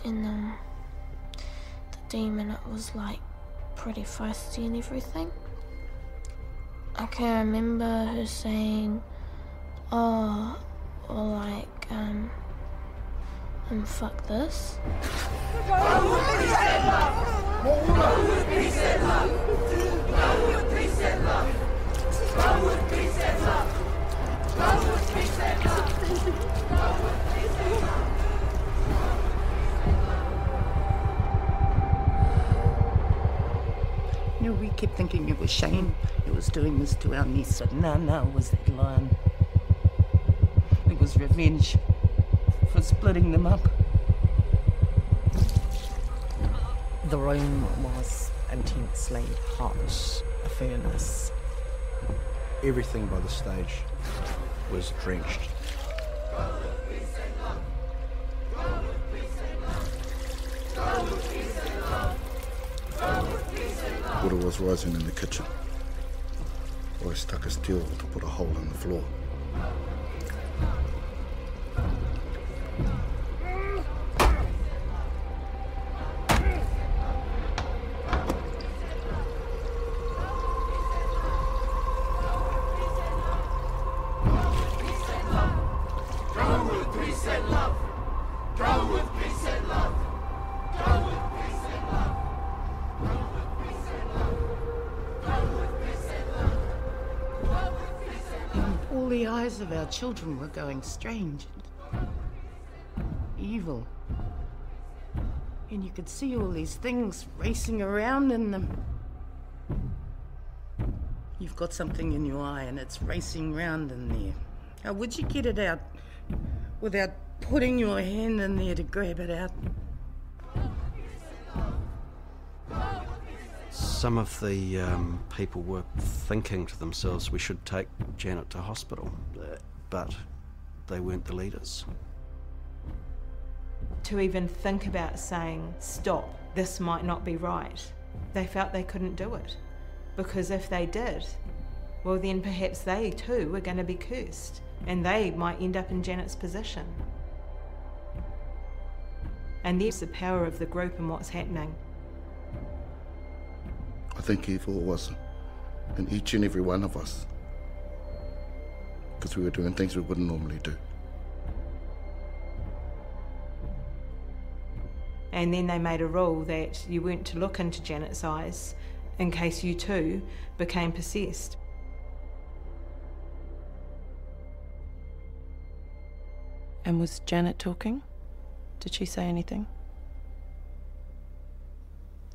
And the demon, it was like pretty feisty and everything. I can remember her saying, oh, or like, fuck this. Go with peace and love. Go with peace and love. Go with peace and love. Go with peace and love. Go with peace and love. Go with peace and love. You know, we kept thinking it was Shane who was doing this to our niece, but no, it was that lion. It was revenge for splitting them up. The room was intensely hot, a furnace. Everything by the stage was drenched. Water was rising in the kitchen. I stuck a steel to put a hole in the floor. All the eyes of our children were going strange and evil. And you could see all these things racing around in them. You've got something in your eye and it's racing around in there. How would you get it out without putting your hand in there to grab it out? Some of the people were thinking to themselves, we should take Janet to hospital, but they weren't the leaders. To even think about saying, stop, this might not be right, they felt they couldn't do it. Because if they did, well then perhaps they too were going to be cursed, and they might end up in Janet's position. And there's the power of the group and what's happening. I think evil was in each and every one of us, because we were doing things we wouldn't normally do. And then they made a rule that you weren't to look into Janet's eyes in case you too became possessed. And was Janet talking? Did she say anything?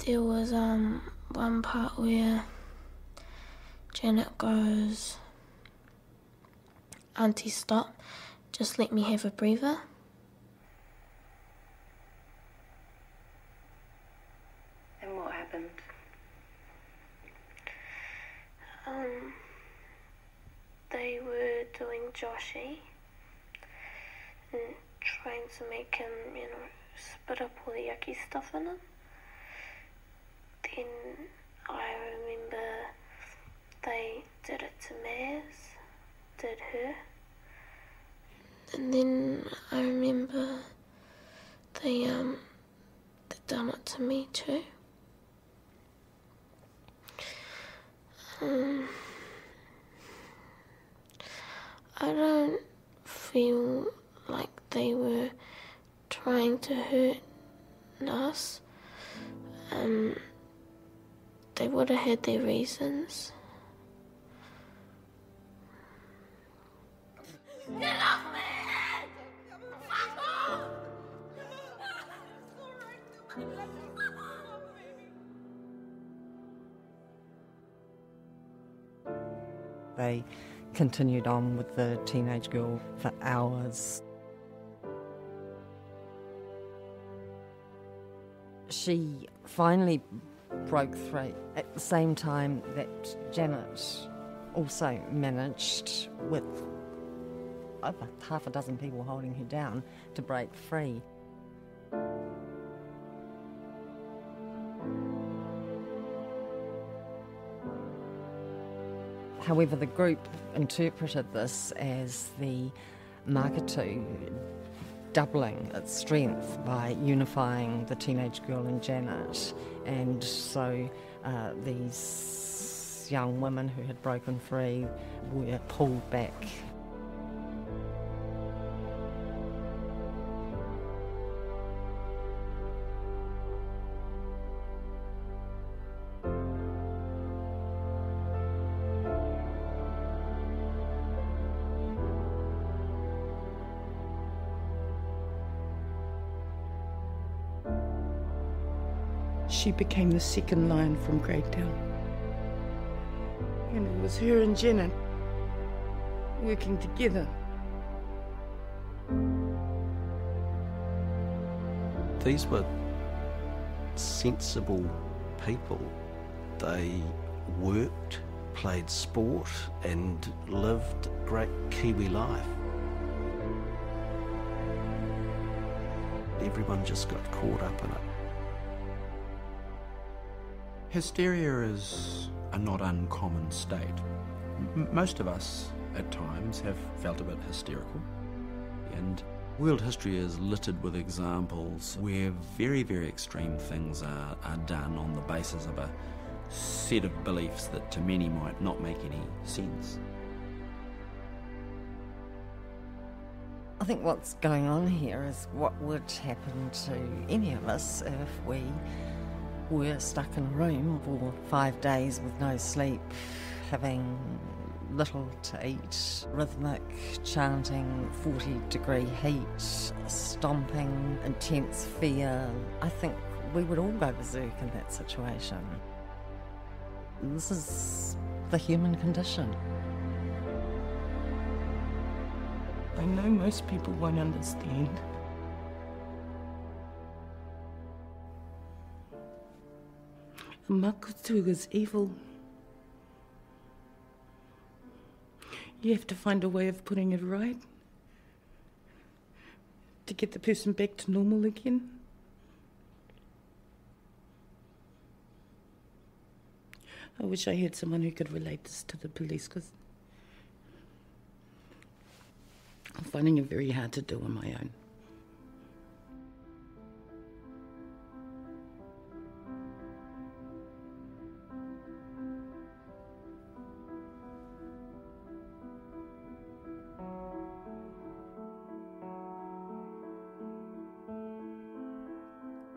There was one part where Janet goes, Auntie, stop, just let me have a breather. And what happened? They were doing Joshy and trying to make him, spit up all the yucky stuff in him. Then I remember they did it to Maz, did her. And then I remember they done it to me too. I don't feel like they were trying to hurt us. They would have had their reasons. Get off me! Fuck off! They continued on with the teenage girl for hours. She finally broke free at the same time that Janet also managed, with over half a dozen people holding her down, to break free. However, the group interpreted this as the Makatu doubling its strength by unifying the teenage girl and Janet. And so these young women who had broken free were pulled back. She became the second lion from Greytown. And it was her and Janet working together. These were sensible people. They worked, played sport, and lived great Kiwi life. Everyone just got caught up in it. Hysteria is a not uncommon state. Most of us, at times, have felt a bit hysterical. And world history is littered with examples where very, very extreme things are done on the basis of a set of beliefs that to many might not make any sense. I think what's going on here is what would happen to any of us if we were stuck in a room for 5 days with no sleep, having little to eat, rhythmic chanting, 40-degree heat, stomping, intense fear. I think we would all go berserk in that situation. This is the human condition. I know most people won't understand. Makutu is evil. You have to find a way of putting it right to get the person back to normal again. I wish I had someone who could relate this to the police, because I'm finding it very hard to do on my own.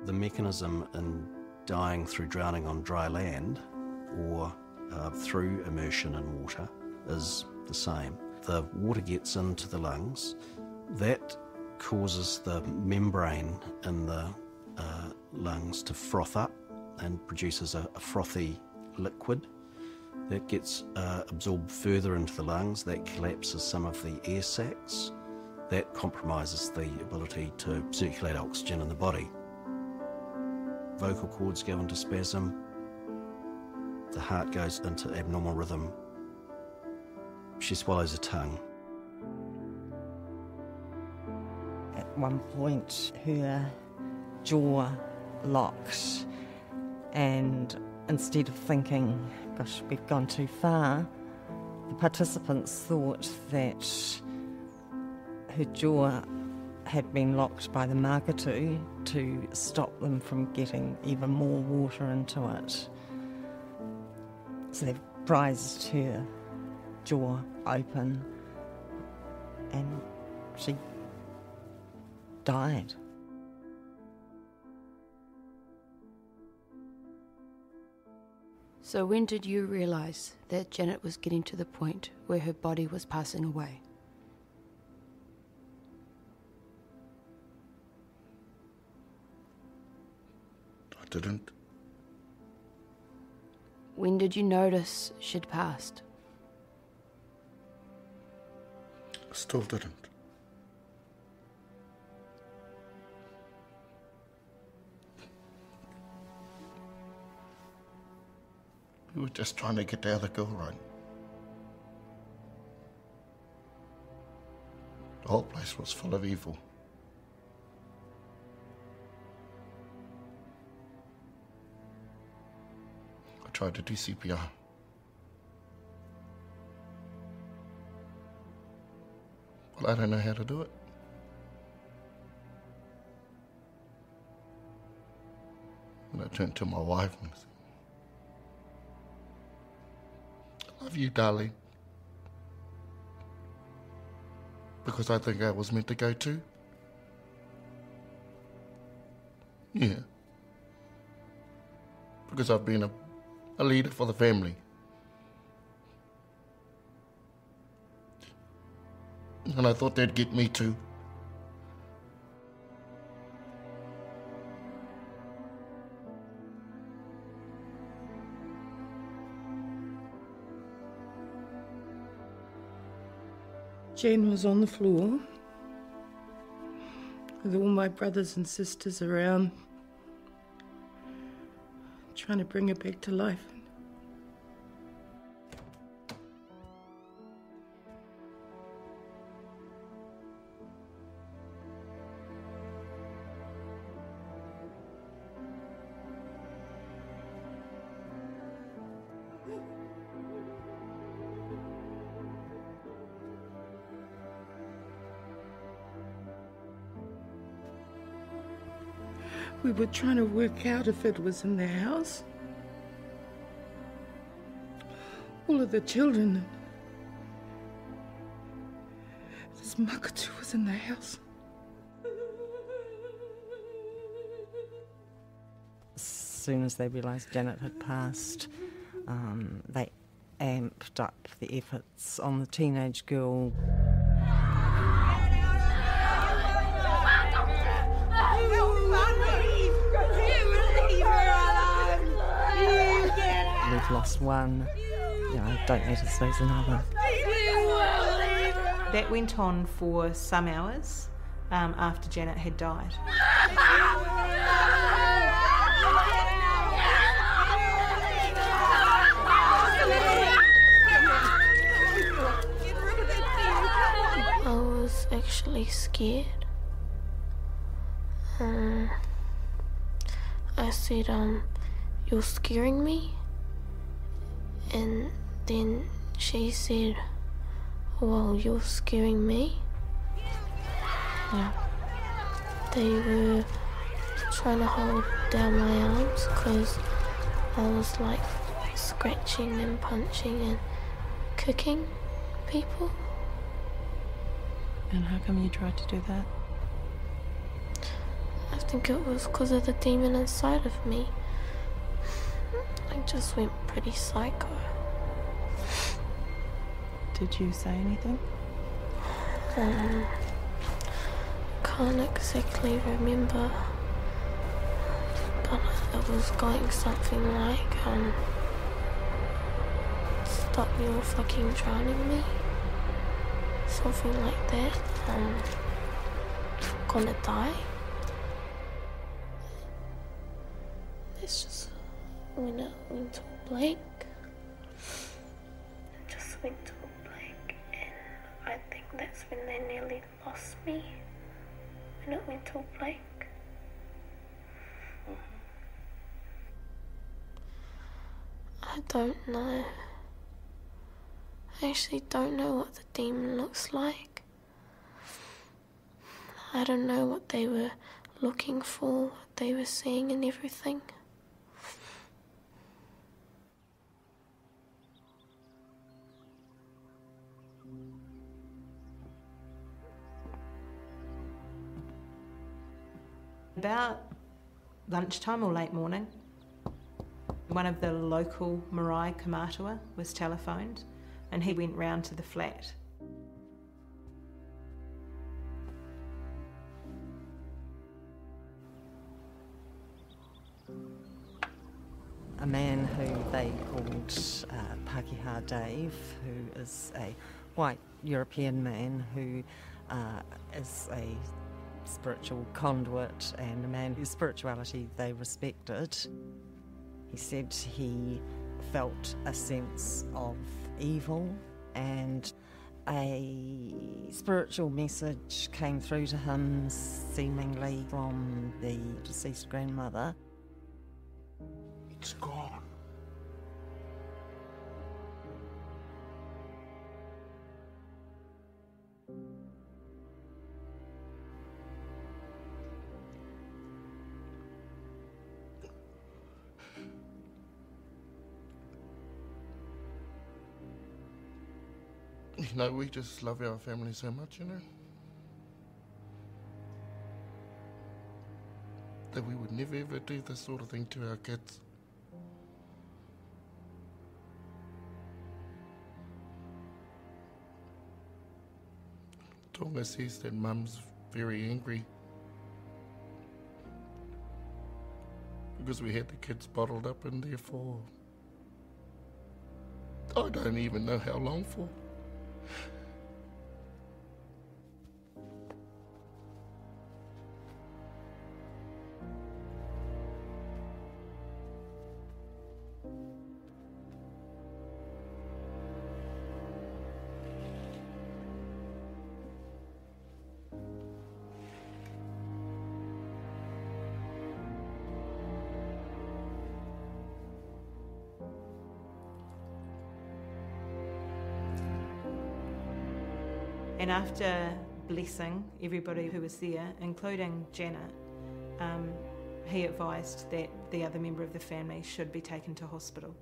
The mechanism in dying through drowning on dry land or through immersion in water is the same. The water gets into the lungs. That causes the membrane in the lungs to froth up and produces a frothy liquid. That gets absorbed further into the lungs. That collapses some of the air sacs. That compromises the ability to circulate oxygen in the body. Vocal cords go into spasm, the heart goes into abnormal rhythm. She swallows her tongue. At one point, her jaw locked, and instead of thinking, gosh, we've gone too far, the participants thought that her jaw had been locked by the marketu to stop them from getting even more water into it. So they've prized her jaw open and she died. So when did you realise that Janet was getting to the point where her body was passing away? I didn't. When did you notice she'd passed? I still didn't. We were just trying to get the other girl right. The whole place was full of evil. I tried to do CPR. Well, I don't know how to do it. And I turned to my wife and I said, I love you, darling. Because I think I was meant to go too. Yeah. Because I've been a leader for the family. And I thought they'd get me too. Jane was on the floor with all my brothers and sisters around, trying to bring her back to life. We were trying to work out if it was in the house. All of the children. This Makatu was in the house. As soon as they realised Janet had passed, they amped up the efforts on the teenage girl. We've lost one, don't let us lose another. That went on for some hours after Janet had died. I was actually scared. I said, you're scaring me? And then she said, well, you're scaring me? Yeah. They were trying to hold down my arms because I was like scratching and punching and kicking people. And how come you tried to do that? I think it was because of the demon inside of me. I just went pretty psycho. Did you say anything? Can't exactly remember, but it was going something like, stop you fucking drowning me. Something like that. Gonna die. It's just when it went to blank. It just went to blank, and I think that's when they nearly lost me. When it went to blank. I don't know. I actually don't know what the demon looks like. I don't know what they were looking for, what they were seeing and everything. About lunchtime or late morning, one of the local marae kamatua was telephoned and he went round to the flat. A man who they called Pakeha Dave, who is a white European man who is a spiritual conduit and a man whose spirituality they respected. He said he felt a sense of evil and a spiritual message came through to him, seemingly from the deceased grandmother. It's gone. You know, we just love our family so much, you know, that we would never ever do this sort of thing to our kids. Tonga says that Mum's very angry because we had the kids bottled up in there for, I don't even know how long for. And after blessing everybody who was there, including Janet, he advised that the other member of the family should be taken to hospital.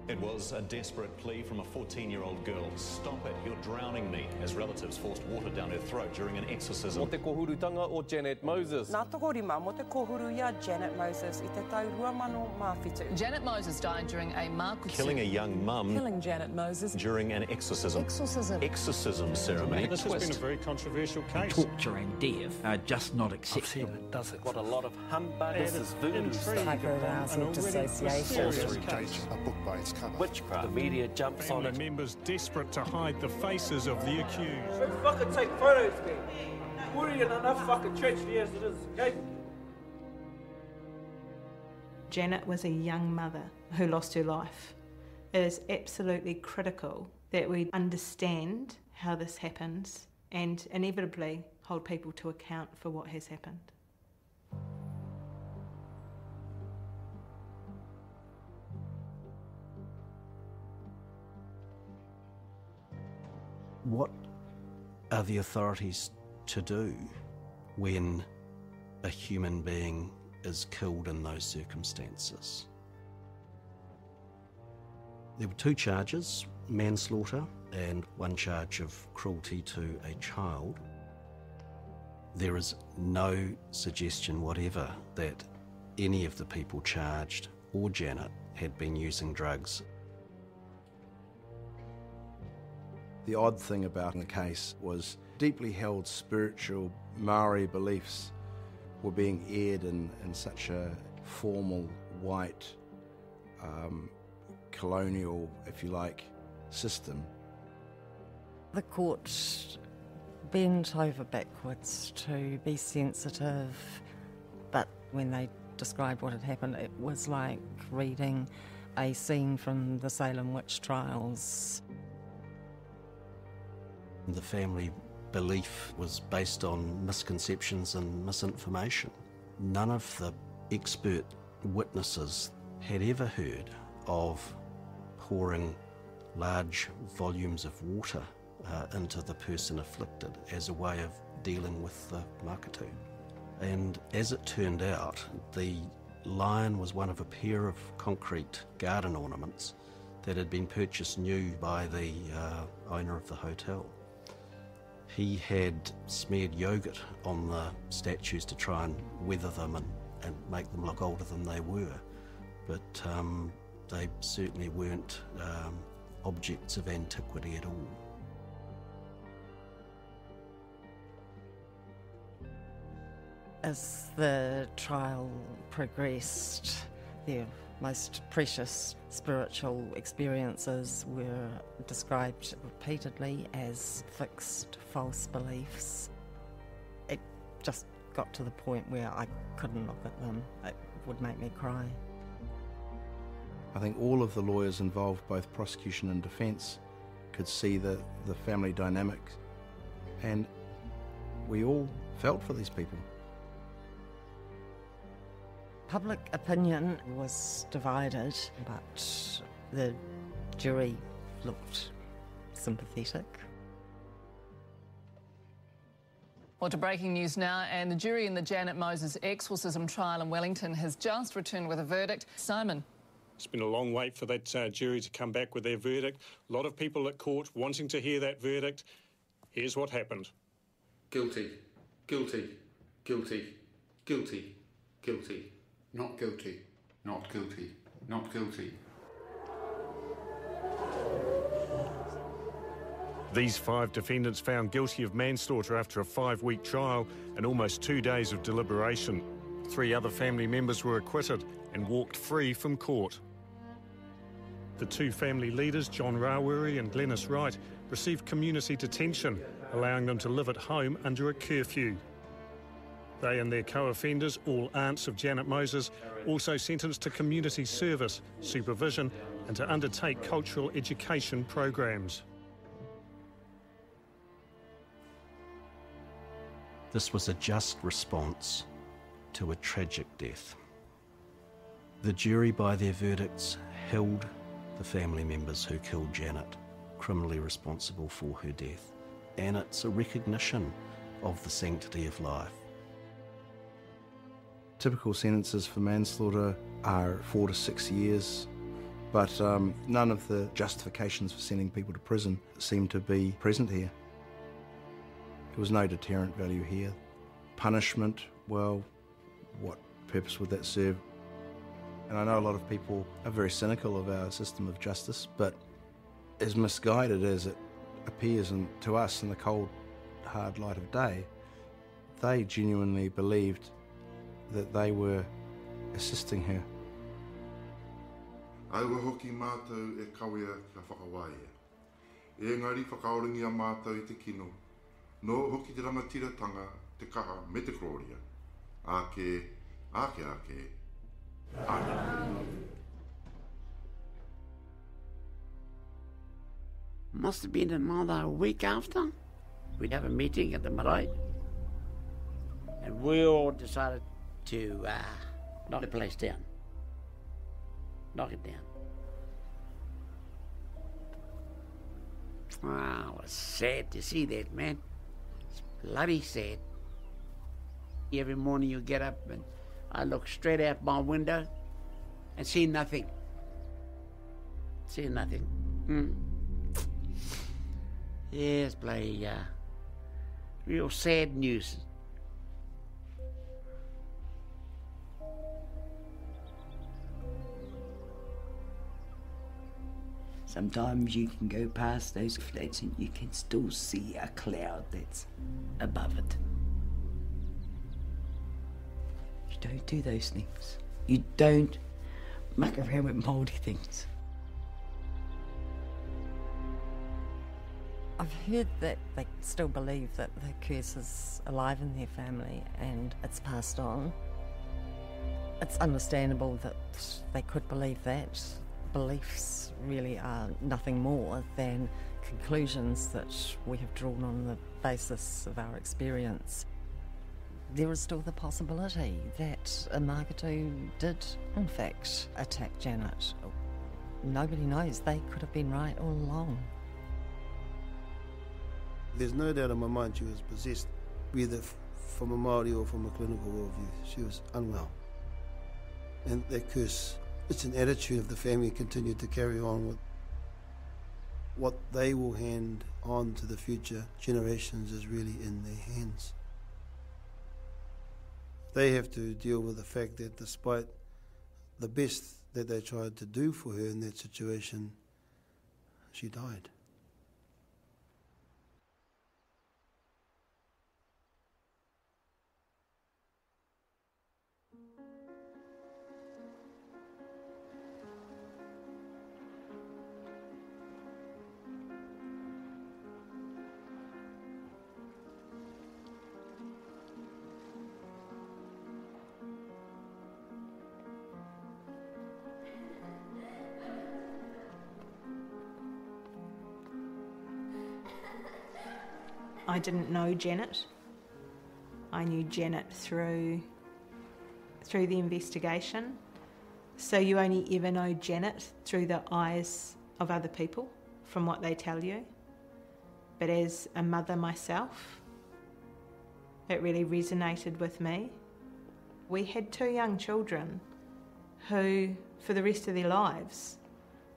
It was a desperate plea from a 14-year-old girl. Stop it, you're drowning me, as relatives forced water down her throat during an exorcism. Mo te kohurutanga o Janet Moses. Nā toko rima mo te kohuruia Janet Moses I te tau 2017. Janet Moses died during a makutu. Killing a young mum. Killing Janet Moses. During an exorcism. Exorcism ceremony. This has been a very controversial case. Torture and death are just not acceptable. It does it. Got a lot of humbug. This is voodoo stuff. Hyperarousal dissociation. A book by its cover. Witchcraft. The media jumps on it. Family members desperate to hide the faces of the accused. Don't fucking take photos, man. We're in enough fucking tragedy as it is, okay? Janet was a young mother who lost her life. It is absolutely critical that we understand how this happens and inevitably hold people to account for what has happened. What are the authorities to do when a human being is killed in those circumstances? There were 2 charges, manslaughter and 1 charge of cruelty to a child. There is no suggestion whatever that any of the people charged or Janet had been using drugs. The odd thing about the case was deeply held spiritual Maori beliefs were being aired in such a formal, white, colonial, if you like, system. The court bent over backwards to be sensitive, but when they described what had happened, it was like reading a scene from the Salem witch trials. The family belief was based on misconceptions and misinformation. None of the expert witnesses had ever heard of pouring large volumes of water into the person afflicted as a way of dealing with the makutu. And as it turned out, the lion was one of a pair of concrete garden ornaments that had been purchased new by the owner of the hotel. He had smeared yogurt on the statues to try and weather them and make them look older than they were. But they certainly weren't objects of antiquity at all. As the trial progressed, their most precious spiritual experiences were described repeatedly as fixed, false beliefs. It just got to the point where I couldn't look at them. It would make me cry. I think all of the lawyers involved, both prosecution and defence, could see the family dynamics, and we all felt for these people. Public opinion was divided, but the jury looked sympathetic. Well, to breaking news now, and the jury in the Janet Moses exorcism trial in Wellington has just returned with a verdict. Simon. It's been a long wait for that jury to come back with their verdict. A lot of people at court wanting to hear that verdict. Here's what happened. Guilty, guilty, guilty, guilty, guilty. Not guilty, not guilty, not guilty. These 5 defendants found guilty of manslaughter after a 5-week trial and almost 2 days of deliberation. 3 other family members were acquitted and walked free from court. The 2 family leaders, John Rawiri and Glenys Wright, received community detention, allowing them to live at home under a curfew. They and their co-offenders, all aunts of Janet Moses, also sentenced to community service, supervision and to undertake cultural education programs. This was a just response to a tragic death. The jury, by their verdicts, held the family members who killed Janet criminally responsible for her death. And it's a recognition of the sanctity of life. Typical sentences for manslaughter are 4 to 6 years, but none of the justifications for sending people to prison seem to be present here. There was no deterrent value here. Punishment, well, what purpose would that serve? And I know a lot of people are very cynical of our system of justice, but as misguided as it appears to us in the cold, hard light of day, they genuinely believed that they were assisting her. Aua hoki mātou e kawea ka whakawaia. E ngari whakaoringi a mātou I te kino. No hoki te rangatiratanga te kaha me te kroria. Ake. Must have been another week after. We'd have a meeting at the marae. And we all decided to knock the place down. Knock it down. Wow, it was sad to see that, man. It's bloody sad. Every morning you get up and I look straight out my window and see nothing. See nothing. Yes, bloody real sad news. Sometimes you can go past those flats and you can still see a cloud that's above it. You don't do those things. You don't muck around with mouldy things. I've heard that they still believe that the curse is alive in their family and it's passed on. It's understandable that they could believe that. Beliefs really are nothing more than conclusions that we have drawn on the basis of our experience. There is still the possibility that 𝐂𝐸𝐸 did, in fact, attack Janet. Nobody knows. They could have been right all along. There's no doubt in my mind she was possessed, either from a Māori or from a clinical worldview. She was unwell. And that curse, it's an attitude of the family continued to carry on with what they will hand on to the future generations is really in their hands. They have to deal with the fact that despite the best that they tried to do for her in that situation, she died. I didn't know Janet. I knew Janet through the investigation. So you only ever know Janet through the eyes of other people, from what they tell you. But as a mother myself, It really resonated with me. We had 2 young children who, for the rest of their lives,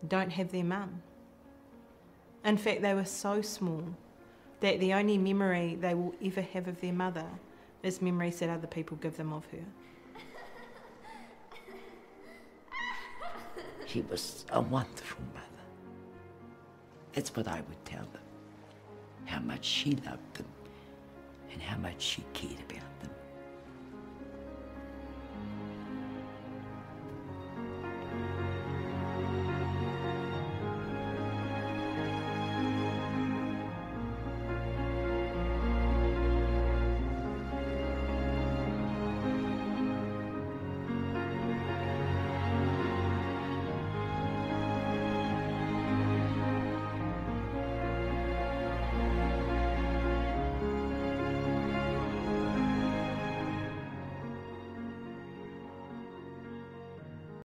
don't have their mum. In fact, they were so small that the only memory they will ever have of their mother is memories that other people give them of her. She was a wonderful mother. That's what I would tell them. How much she loved them and how much she cared about them.